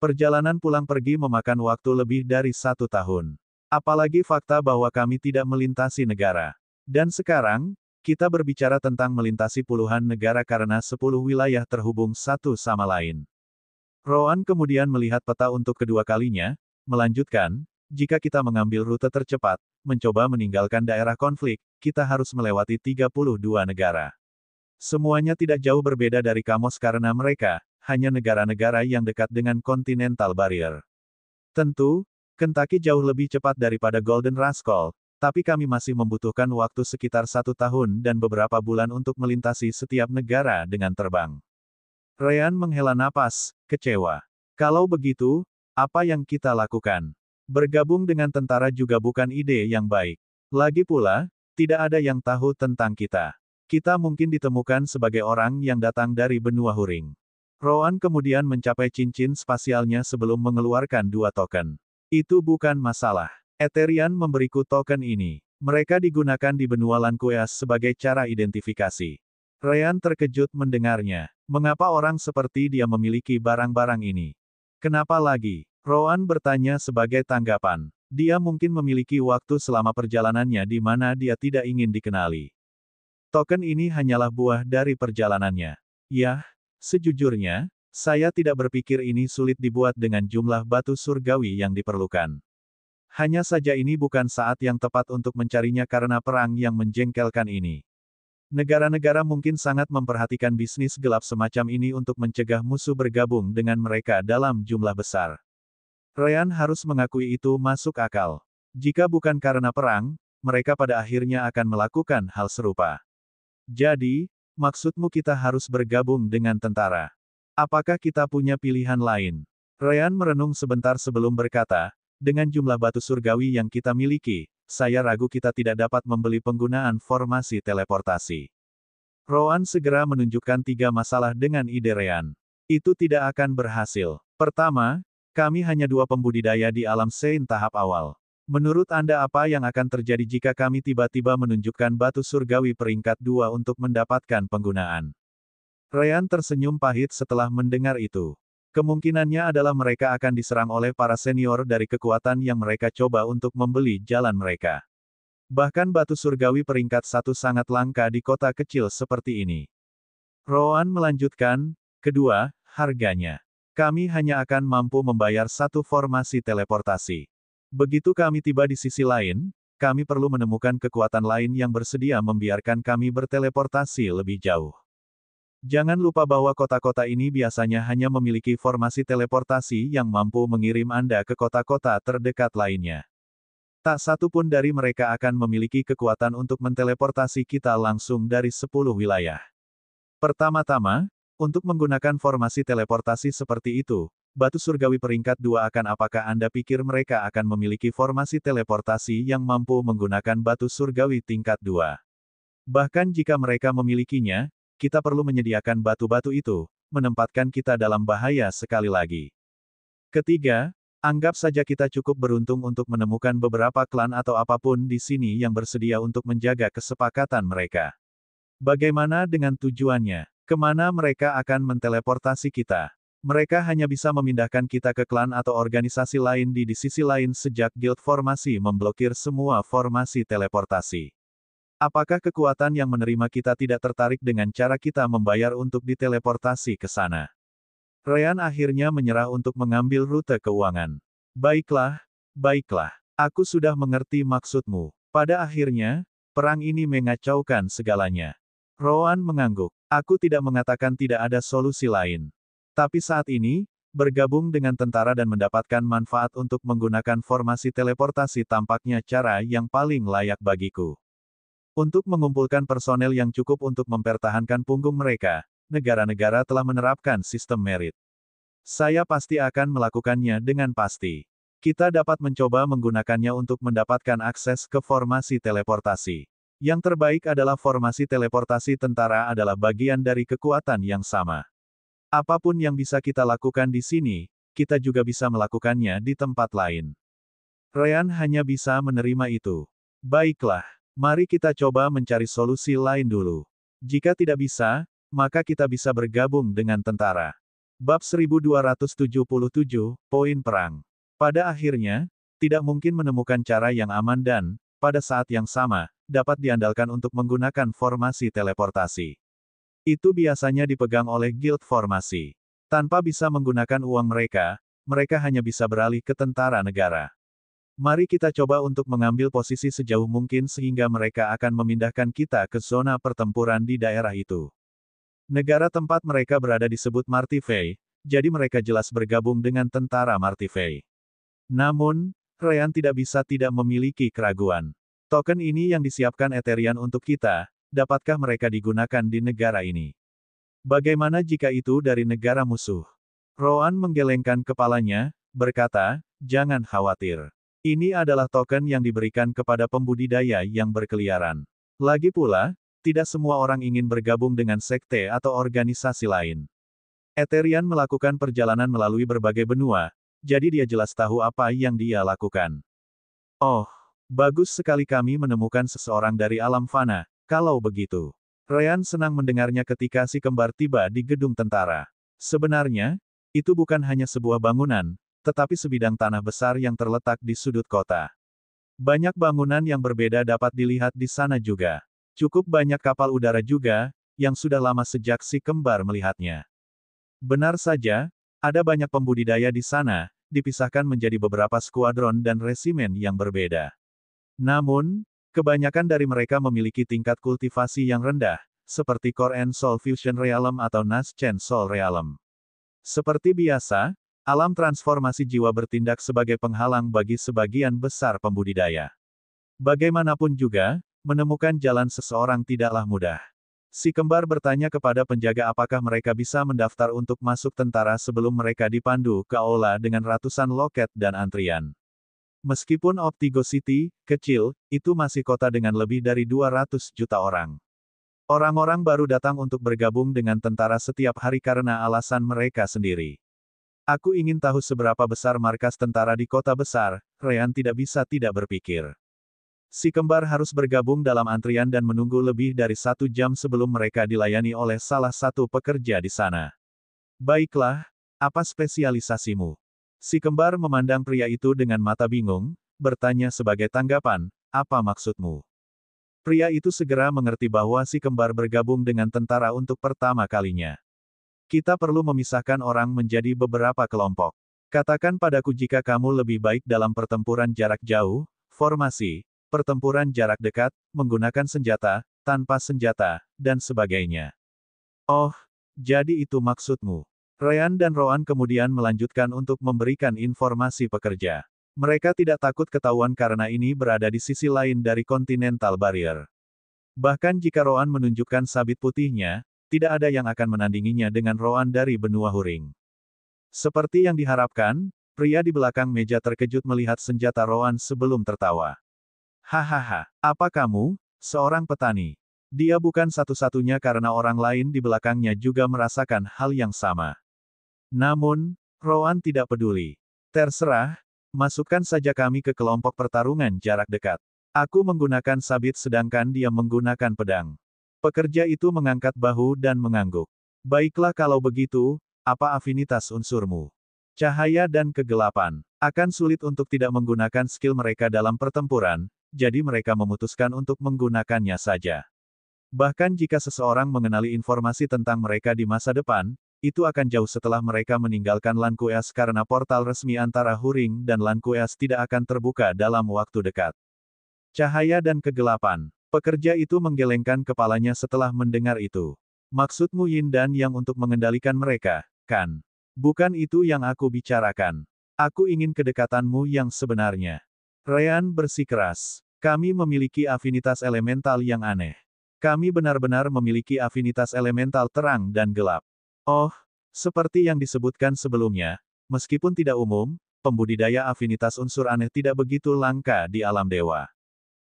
Perjalanan pulang pergi memakan waktu lebih dari 1 tahun. Apalagi fakta bahwa kami tidak melintasi negara. Dan sekarang, kita berbicara tentang melintasi puluhan negara karena 10 wilayah terhubung satu sama lain. Rowan kemudian melihat peta untuk kedua kalinya, melanjutkan, jika kita mengambil rute tercepat, mencoba meninggalkan daerah konflik, kita harus melewati 32 negara. Semuanya tidak jauh berbeda dari Kamos karena mereka, hanya negara-negara yang dekat dengan Continental Barrier. Tentu, Kentucky jauh lebih cepat daripada Golden Rascal, tapi kami masih membutuhkan waktu sekitar 1 tahun dan beberapa bulan untuk melintasi setiap negara dengan terbang. Ryan menghela napas, kecewa. Kalau begitu, apa yang kita lakukan? Bergabung dengan tentara juga bukan ide yang baik. Lagi pula, tidak ada yang tahu tentang kita. Kita mungkin ditemukan sebagai orang yang datang dari benua Huring. Rowan kemudian mencapai cincin spasialnya sebelum mengeluarkan 2 token. Itu bukan masalah. Eterian memberiku token ini. Mereka digunakan di benua Lanqueas sebagai cara identifikasi. Ryan terkejut mendengarnya. Mengapa orang seperti dia memiliki barang-barang ini? Kenapa lagi? Rowan bertanya sebagai tanggapan. Dia mungkin memiliki waktu selama perjalanannya di mana dia tidak ingin dikenali. Token ini hanyalah buah dari perjalanannya. Yah, sejujurnya, saya tidak berpikir ini sulit dibuat dengan jumlah batu surgawi yang diperlukan. Hanya saja ini bukan saat yang tepat untuk mencarinya karena perang yang menjengkelkan ini. Negara-negara mungkin sangat memperhatikan bisnis gelap semacam ini untuk mencegah musuh bergabung dengan mereka dalam jumlah besar. Ryan harus mengakui itu masuk akal. Jika bukan karena perang, mereka pada akhirnya akan melakukan hal serupa. Jadi, maksudmu kita harus bergabung dengan tentara? Apakah kita punya pilihan lain? Ryan merenung sebentar sebelum berkata, dengan jumlah batu surgawi yang kita miliki, saya ragu kita tidak dapat membeli penggunaan formasi teleportasi. Rowan segera menunjukkan 3 masalah dengan ide Ryan. Itu tidak akan berhasil. Pertama, kami hanya 2 pembudidaya di alam Sein tahap awal. Menurut Anda apa yang akan terjadi jika kami tiba-tiba menunjukkan batu surgawi peringkat 2 untuk mendapatkan penggunaan? Ryan tersenyum pahit setelah mendengar itu. Kemungkinannya adalah mereka akan diserang oleh para senior dari kekuatan yang mereka coba untuk membeli jalan mereka. Bahkan batu surgawi peringkat 1 sangat langka di kota kecil seperti ini. Rowan melanjutkan, kedua, harganya. Kami hanya akan mampu membayar 1 formasi teleportasi. Begitu kami tiba di sisi lain, kami perlu menemukan kekuatan lain yang bersedia membiarkan kami berteleportasi lebih jauh. Jangan lupa bahwa kota-kota ini biasanya hanya memiliki formasi teleportasi yang mampu mengirim Anda ke kota-kota terdekat lainnya. Tak satu pun dari mereka akan memiliki kekuatan untuk menteleportasi kita langsung dari 10 wilayah. Pertama-tama, untuk menggunakan formasi teleportasi seperti itu, batu surgawi peringkat 2 apakah Anda pikir mereka akan memiliki formasi teleportasi yang mampu menggunakan batu surgawi tingkat 2? Bahkan jika mereka memilikinya, kita perlu menyediakan batu-batu itu, menempatkan kita dalam bahaya sekali lagi. Ketiga, anggap saja kita cukup beruntung untuk menemukan beberapa klan atau apapun di sini yang bersedia untuk menjaga kesepakatan mereka. Bagaimana dengan tujuannya? Kemana mereka akan menteleportasi kita? Mereka hanya bisa memindahkan kita ke klan atau organisasi lain di sisi lain sejak guild formasi memblokir semua formasi teleportasi. Apakah kekuatan yang menerima kita tidak tertarik dengan cara kita membayar untuk diteleportasi ke sana? Ryan akhirnya menyerah untuk mengambil rute keuangan. Baiklah, baiklah. Aku sudah mengerti maksudmu. Pada akhirnya, perang ini mengacaukan segalanya. Rowan mengangguk. Aku tidak mengatakan tidak ada solusi lain. Tapi saat ini, bergabung dengan tentara dan mendapatkan manfaat untuk menggunakan formasi teleportasi tampaknya cara yang paling layak bagiku. Untuk mengumpulkan personel yang cukup untuk mempertahankan punggung mereka, negara-negara telah menerapkan sistem merit. Saya pasti akan melakukannya dengan pasti. Kita dapat mencoba menggunakannya untuk mendapatkan akses ke formasi teleportasi. Yang terbaik adalah formasi teleportasi tentara adalah bagian dari kekuatan yang sama. Apapun yang bisa kita lakukan di sini, kita juga bisa melakukannya di tempat lain. Ryan hanya bisa menerima itu. Baiklah. Mari kita coba mencari solusi lain dulu. Jika tidak bisa, maka kita bisa bergabung dengan tentara. Bab 1277, Poin Perang. Pada akhirnya, tidak mungkin menemukan cara yang aman dan, pada saat yang sama, dapat diandalkan untuk menggunakan formasi teleportasi. Itu biasanya dipegang oleh guild formasi. Tanpa bisa menggunakan uang mereka, mereka hanya bisa beralih ke tentara negara. Mari kita coba untuk mengambil posisi sejauh mungkin sehingga mereka akan memindahkan kita ke zona pertempuran di daerah itu. Negara tempat mereka berada disebut Martivey, jadi mereka jelas bergabung dengan tentara Martivey. Namun, Ryan tidak bisa tidak memiliki keraguan. Token ini yang disiapkan Ethereum untuk kita, dapatkah mereka digunakan di negara ini? Bagaimana jika itu dari negara musuh? Rowan menggelengkan kepalanya, berkata, jangan khawatir. Ini adalah token yang diberikan kepada pembudidaya yang berkeliaran. Lagi pula, tidak semua orang ingin bergabung dengan sekte atau organisasi lain. Ethereum melakukan perjalanan melalui berbagai benua, jadi dia jelas tahu apa yang dia lakukan. Oh, bagus sekali kami menemukan seseorang dari alam fana, kalau begitu. Ryan senang mendengarnya ketika si kembar tiba di gedung tentara. Sebenarnya, itu bukan hanya sebuah bangunan, tetapi sebidang tanah besar yang terletak di sudut kota. Banyak bangunan yang berbeda dapat dilihat di sana juga. Cukup banyak kapal udara juga, yang sudah lama sejak si kembar melihatnya. Benar saja, ada banyak pembudidaya di sana, dipisahkan menjadi beberapa skuadron dan resimen yang berbeda. Namun, kebanyakan dari mereka memiliki tingkat kultivasi yang rendah, seperti Core and Soul Fusion Realm atau Nash-Chen Soul Realm. Seperti biasa, alam transformasi jiwa bertindak sebagai penghalang bagi sebagian besar pembudidaya. Bagaimanapun juga, menemukan jalan seseorang tidaklah mudah. Si kembar bertanya kepada penjaga apakah mereka bisa mendaftar untuk masuk tentara sebelum mereka dipandu ke aula dengan ratusan loket dan antrian. Meskipun Optigo City, kecil, itu masih kota dengan lebih dari 200 juta orang. Orang-orang baru datang untuk bergabung dengan tentara setiap hari karena alasan mereka sendiri. Aku ingin tahu seberapa besar markas tentara di kota besar, Ryan tidak bisa tidak berpikir. Si kembar harus bergabung dalam antrian dan menunggu lebih dari 1 jam sebelum mereka dilayani oleh salah satu pekerja di sana. Baiklah, apa spesialisasimu? Si kembar memandang pria itu dengan mata bingung, bertanya sebagai tanggapan, apa maksudmu? Pria itu segera mengerti bahwa si kembar bergabung dengan tentara untuk pertama kalinya. Kita perlu memisahkan orang menjadi beberapa kelompok. Katakan padaku jika kamu lebih baik dalam pertempuran jarak jauh, formasi, pertempuran jarak dekat, menggunakan senjata, tanpa senjata, dan sebagainya. Oh, jadi itu maksudmu. Ryan dan Rowan kemudian melanjutkan untuk memberikan informasi pekerja. Mereka tidak takut ketahuan karena ini berada di sisi lain dari Continental Barrier. Bahkan jika Roan menunjukkan sabit putihnya, tidak ada yang akan menandinginya dengan Roan dari benua Huring. Seperti yang diharapkan, pria di belakang meja terkejut melihat senjata Roan sebelum tertawa. Hahaha, apa kamu, seorang petani? Dia bukan satu-satunya karena orang lain di belakangnya juga merasakan hal yang sama. Namun, Roan tidak peduli. Terserah, masukkan saja kami ke kelompok pertarungan jarak dekat. Aku menggunakan sabit sedangkan dia menggunakan pedang. Pekerja itu mengangkat bahu dan mengangguk. Baiklah kalau begitu, apa afinitas unsurmu? Cahaya dan kegelapan. Akan sulit untuk tidak menggunakan skill mereka dalam pertempuran, jadi mereka memutuskan untuk menggunakannya saja. Bahkan jika seseorang mengenali informasi tentang mereka di masa depan, itu akan jauh setelah mereka meninggalkan Lankueas karena portal resmi antara Huring dan Lankueas tidak akan terbuka dalam waktu dekat. Cahaya dan kegelapan. Pekerja itu menggelengkan kepalanya setelah mendengar itu. Maksudmu Yin dan Yang untuk mengendalikan mereka, kan? Bukan itu yang aku bicarakan. Aku ingin kedekatanmu yang sebenarnya. Ryan bersikeras. Kami memiliki afinitas elemental yang aneh. Kami benar-benar memiliki afinitas elemental terang dan gelap. Oh, seperti yang disebutkan sebelumnya, meskipun tidak umum, pembudidaya afinitas unsur aneh tidak begitu langka di alam dewa.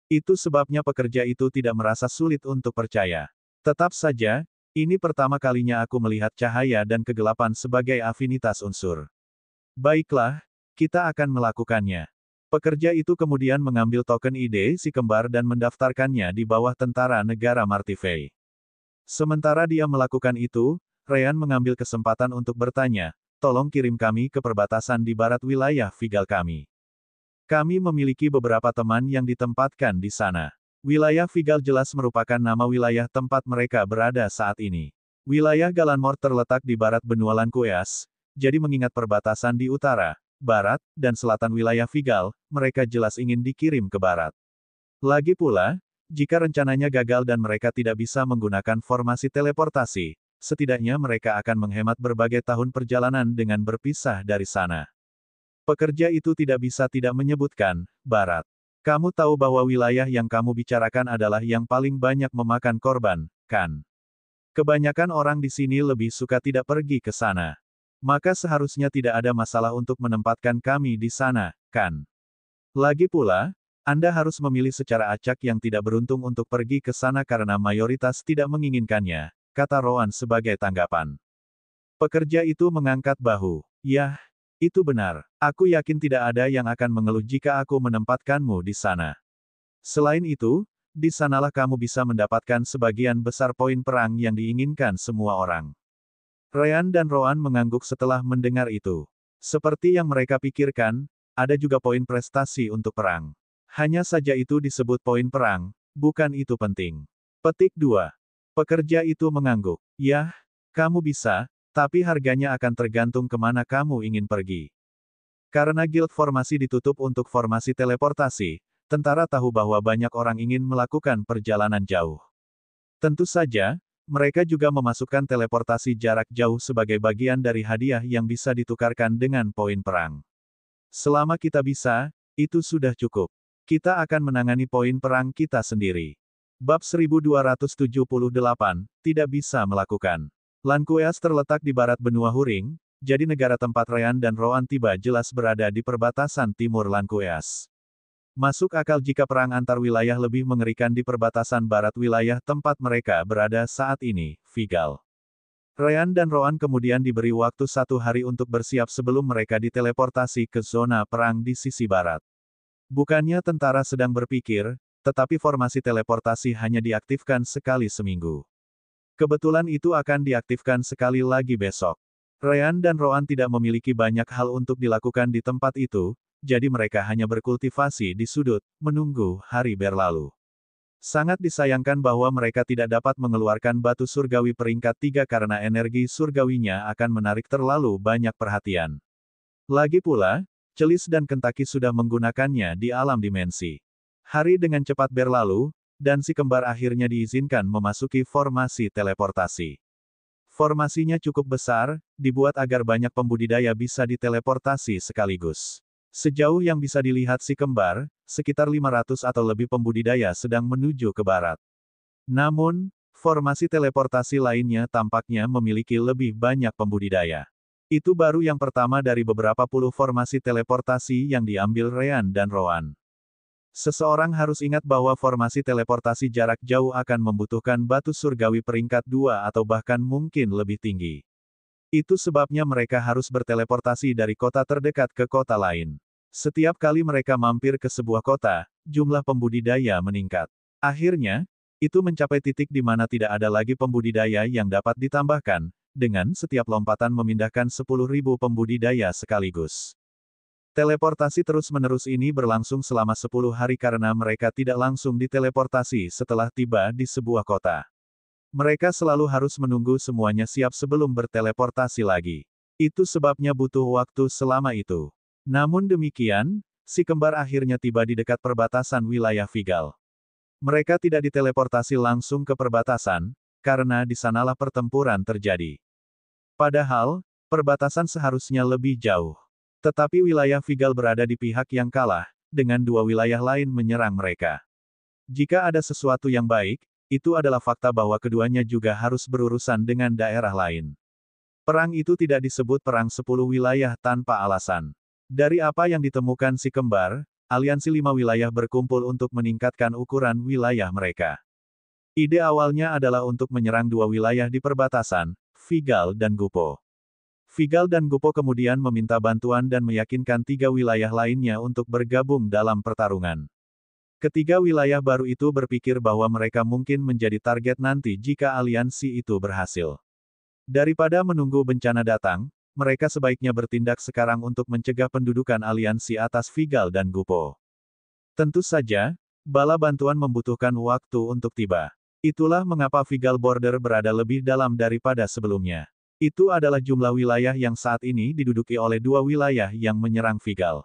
Itu sebabnya pekerja itu tidak merasa sulit untuk percaya. Tetap saja, ini pertama kalinya aku melihat cahaya dan kegelapan sebagai afinitas unsur. Baiklah, kita akan melakukannya. Pekerja itu kemudian mengambil token ide si kembar dan mendaftarkannya di bawah tentara negara Martivei. Sementara dia melakukan itu, Ryan mengambil kesempatan untuk bertanya, tolong kirim kami ke perbatasan di barat wilayah Vigal kami. Kami memiliki beberapa teman yang ditempatkan di sana. Wilayah Vigal jelas merupakan nama wilayah tempat mereka berada saat ini. Wilayah Galanmor terletak di barat benua Lankueas, jadi mengingat perbatasan di utara, barat, dan selatan wilayah Vigal, mereka jelas ingin dikirim ke barat. Lagi pula, jika rencananya gagal dan mereka tidak bisa menggunakan formasi teleportasi, setidaknya mereka akan menghemat berbagai tahun perjalanan dengan berpisah dari sana. Pekerja itu tidak bisa tidak menyebutkan, barat. Kamu tahu bahwa wilayah yang kamu bicarakan adalah yang paling banyak memakan korban, kan? Kebanyakan orang di sini lebih suka tidak pergi ke sana. Maka seharusnya tidak ada masalah untuk menempatkan kami di sana, kan? Lagi pula, Anda harus memilih secara acak yang tidak beruntung untuk pergi ke sana karena mayoritas tidak menginginkannya, kata Roan sebagai tanggapan. Pekerja itu mengangkat bahu. Yah, itu benar. Aku yakin tidak ada yang akan mengeluh jika aku menempatkanmu di sana. Selain itu, di sanalah kamu bisa mendapatkan sebagian besar poin perang yang diinginkan semua orang. Ryan dan Roan mengangguk setelah mendengar itu. Seperti yang mereka pikirkan, ada juga poin prestasi untuk perang. Hanya saja itu disebut poin perang, bukan itu penting. Petik 2. Pekerja itu mengangguk. Yah, kamu bisa, tapi harganya akan tergantung kemana kamu ingin pergi. Karena guild formasi ditutup untuk formasi teleportasi, tentara tahu bahwa banyak orang ingin melakukan perjalanan jauh. Tentu saja, mereka juga memasukkan teleportasi jarak jauh sebagai bagian dari hadiah yang bisa ditukarkan dengan poin perang. Selama kita bisa, itu sudah cukup. Kita akan menangani poin perang kita sendiri. Bab 1278, tidak bisa melakukan. Lankueas terletak di barat benua Huring, jadi negara tempat Ryan dan Roan tiba jelas berada di perbatasan timur Lankueas. Masuk akal jika perang antar wilayah lebih mengerikan di perbatasan barat wilayah tempat mereka berada saat ini, Vigal. Ryan dan Roan kemudian diberi waktu 1 hari untuk bersiap sebelum mereka diteleportasi ke zona perang di sisi barat. Bukannya tentara sedang berpikir, tetapi formasi teleportasi hanya diaktifkan sekali seminggu. Kebetulan itu akan diaktifkan sekali lagi besok. Ryan dan Roan tidak memiliki banyak hal untuk dilakukan di tempat itu, jadi mereka hanya berkultivasi di sudut, menunggu hari berlalu. Sangat disayangkan bahwa mereka tidak dapat mengeluarkan batu surgawi peringkat 3 karena energi surgawinya akan menarik terlalu banyak perhatian. Lagi pula, Celis dan Kentaki sudah menggunakannya di alam dimensi. Hari dengan cepat berlalu, dan si kembar akhirnya diizinkan memasuki formasi teleportasi. Formasinya cukup besar, dibuat agar banyak pembudidaya bisa diteleportasi sekaligus. Sejauh yang bisa dilihat si kembar, sekitar 500 atau lebih pembudidaya sedang menuju ke barat. Namun, formasi teleportasi lainnya tampaknya memiliki lebih banyak pembudidaya. Itu baru yang pertama dari beberapa puluh formasi teleportasi yang diambil Ryan dan Rowan. Seseorang harus ingat bahwa formasi teleportasi jarak jauh akan membutuhkan batu surgawi peringkat 2 atau bahkan mungkin lebih tinggi. Itu sebabnya mereka harus berteleportasi dari kota terdekat ke kota lain. Setiap kali mereka mampir ke sebuah kota, jumlah pembudidaya meningkat. Akhirnya, itu mencapai titik di mana tidak ada lagi pembudidaya yang dapat ditambahkan, dengan setiap lompatan memindahkan 10.000 pembudidaya sekaligus. Teleportasi terus-menerus ini berlangsung selama 10 hari karena mereka tidak langsung diteleportasi setelah tiba di sebuah kota. Mereka selalu harus menunggu semuanya siap sebelum berteleportasi lagi. Itu sebabnya butuh waktu selama itu. Namun demikian, si kembar akhirnya tiba di dekat perbatasan wilayah Vigal. Mereka tidak diteleportasi langsung ke perbatasan, karena di sanalah pertempuran terjadi. Padahal, perbatasan seharusnya lebih jauh. Tetapi wilayah Vigal berada di pihak yang kalah, dengan dua wilayah lain menyerang mereka. Jika ada sesuatu yang baik, itu adalah fakta bahwa keduanya juga harus berurusan dengan daerah lain. Perang itu tidak disebut perang 10 wilayah tanpa alasan. Dari apa yang ditemukan si kembar, aliansi 5 wilayah berkumpul untuk meningkatkan ukuran wilayah mereka. Ide awalnya adalah untuk menyerang dua wilayah di perbatasan, Vigal dan Gupo. Vigal dan Gupo kemudian meminta bantuan dan meyakinkan 3 wilayah lainnya untuk bergabung dalam pertarungan. Ketiga wilayah baru itu berpikir bahwa mereka mungkin menjadi target nanti jika aliansi itu berhasil. Daripada menunggu bencana datang, mereka sebaiknya bertindak sekarang untuk mencegah pendudukan aliansi atas Vigal dan Gupo. Tentu saja, bala bantuan membutuhkan waktu untuk tiba. Itulah mengapa Vigal Border berada lebih dalam daripada sebelumnya. Itu adalah jumlah wilayah yang saat ini diduduki oleh dua wilayah yang menyerang Vigal.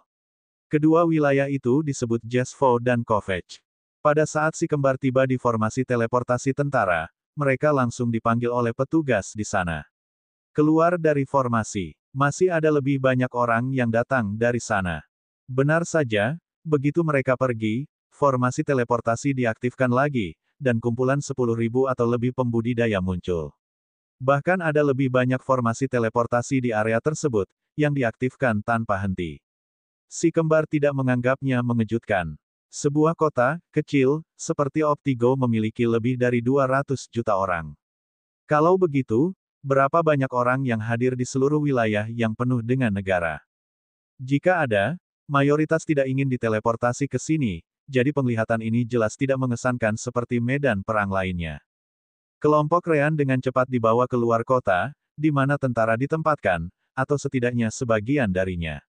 Kedua wilayah itu disebut Jesvo dan Kovech. Pada saat si kembar tiba di formasi teleportasi tentara, mereka langsung dipanggil oleh petugas di sana. Keluar dari formasi, masih ada lebih banyak orang yang datang dari sana. Benar saja, begitu mereka pergi, formasi teleportasi diaktifkan lagi, dan kumpulan 10.000 atau lebih pembudidaya muncul. Bahkan ada lebih banyak formasi teleportasi di area tersebut, yang diaktifkan tanpa henti. Si kembar tidak menganggapnya mengejutkan. Sebuah kota, kecil, seperti Optigo memiliki lebih dari 200 juta orang. Kalau begitu, berapa banyak orang yang hadir di seluruh wilayah yang penuh dengan negara? Jika ada, mayoritas tidak ingin diteleportasi ke sini, jadi penglihatan ini jelas tidak mengesankan seperti medan perang lainnya. Kelompok Ryan dengan cepat dibawa keluar kota, di mana tentara ditempatkan, atau setidaknya sebagian darinya.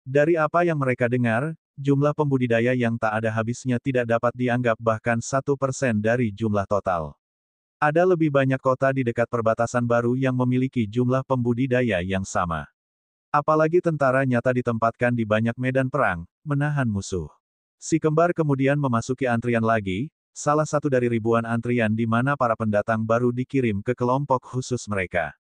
Dari apa yang mereka dengar, jumlah pembudidaya yang tak ada habisnya tidak dapat dianggap bahkan 1% dari jumlah total. Ada lebih banyak kota di dekat perbatasan baru yang memiliki jumlah pembudidaya yang sama. Apalagi tentara nyata ditempatkan di banyak medan perang, menahan musuh. Si kembar kemudian memasuki antrian lagi, salah satu dari ribuan antrian di mana para pendatang baru dikirim ke kelompok khusus mereka.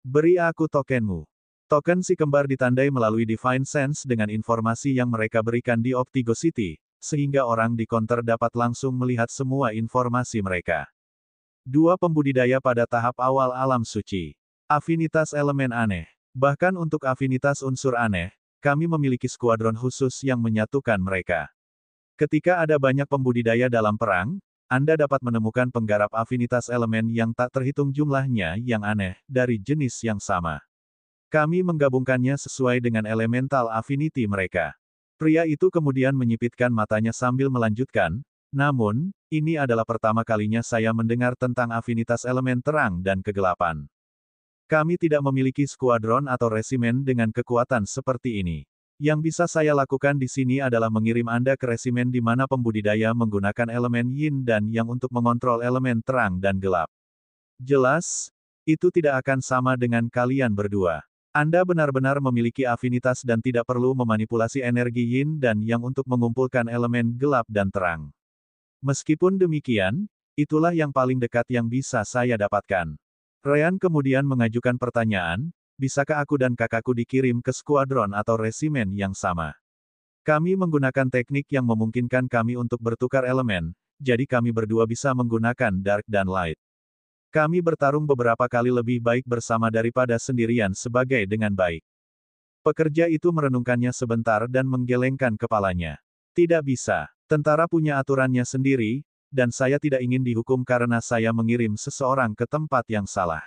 Beri aku tokenmu. Token si kembar ditandai melalui Divine Sense dengan informasi yang mereka berikan di Optigo City, sehingga orang di counter dapat langsung melihat semua informasi mereka. Dua pembudidaya pada tahap awal alam suci. Afinitas elemen aneh. Bahkan untuk afinitas unsur aneh, kami memiliki skuadron khusus yang menyatukan mereka. Ketika ada banyak pembudidaya dalam perang, Anda dapat menemukan penggarap afinitas elemen yang tak terhitung jumlahnya yang aneh, dari jenis yang sama. Kami menggabungkannya sesuai dengan elemental affinity mereka. Pria itu kemudian menyipitkan matanya sambil melanjutkan, namun, ini adalah pertama kalinya saya mendengar tentang afinitas elemen terang dan kegelapan. Kami tidak memiliki skuadron atau resimen dengan kekuatan seperti ini. Yang bisa saya lakukan di sini adalah mengirim Anda ke resimen di mana pembudidaya menggunakan elemen yin dan yang untuk mengontrol elemen terang dan gelap. Jelas, itu tidak akan sama dengan kalian berdua. Anda benar-benar memiliki afinitas dan tidak perlu memanipulasi energi yin dan yang untuk mengumpulkan elemen gelap dan terang. Meskipun demikian, itulah yang paling dekat yang bisa saya dapatkan. Ryan kemudian mengajukan pertanyaan, bisakah aku dan kakakku dikirim ke skuadron atau resimen yang sama? Kami menggunakan teknik yang memungkinkan kami untuk bertukar elemen, jadi kami berdua bisa menggunakan dark dan light. Kami bertarung beberapa kali lebih baik bersama daripada sendirian sebagai dengan baik. Pekerja itu merenungkannya sebentar dan menggelengkan kepalanya. Tidak bisa. Tentara punya aturannya sendiri, dan saya tidak ingin dihukum karena saya mengirim seseorang ke tempat yang salah.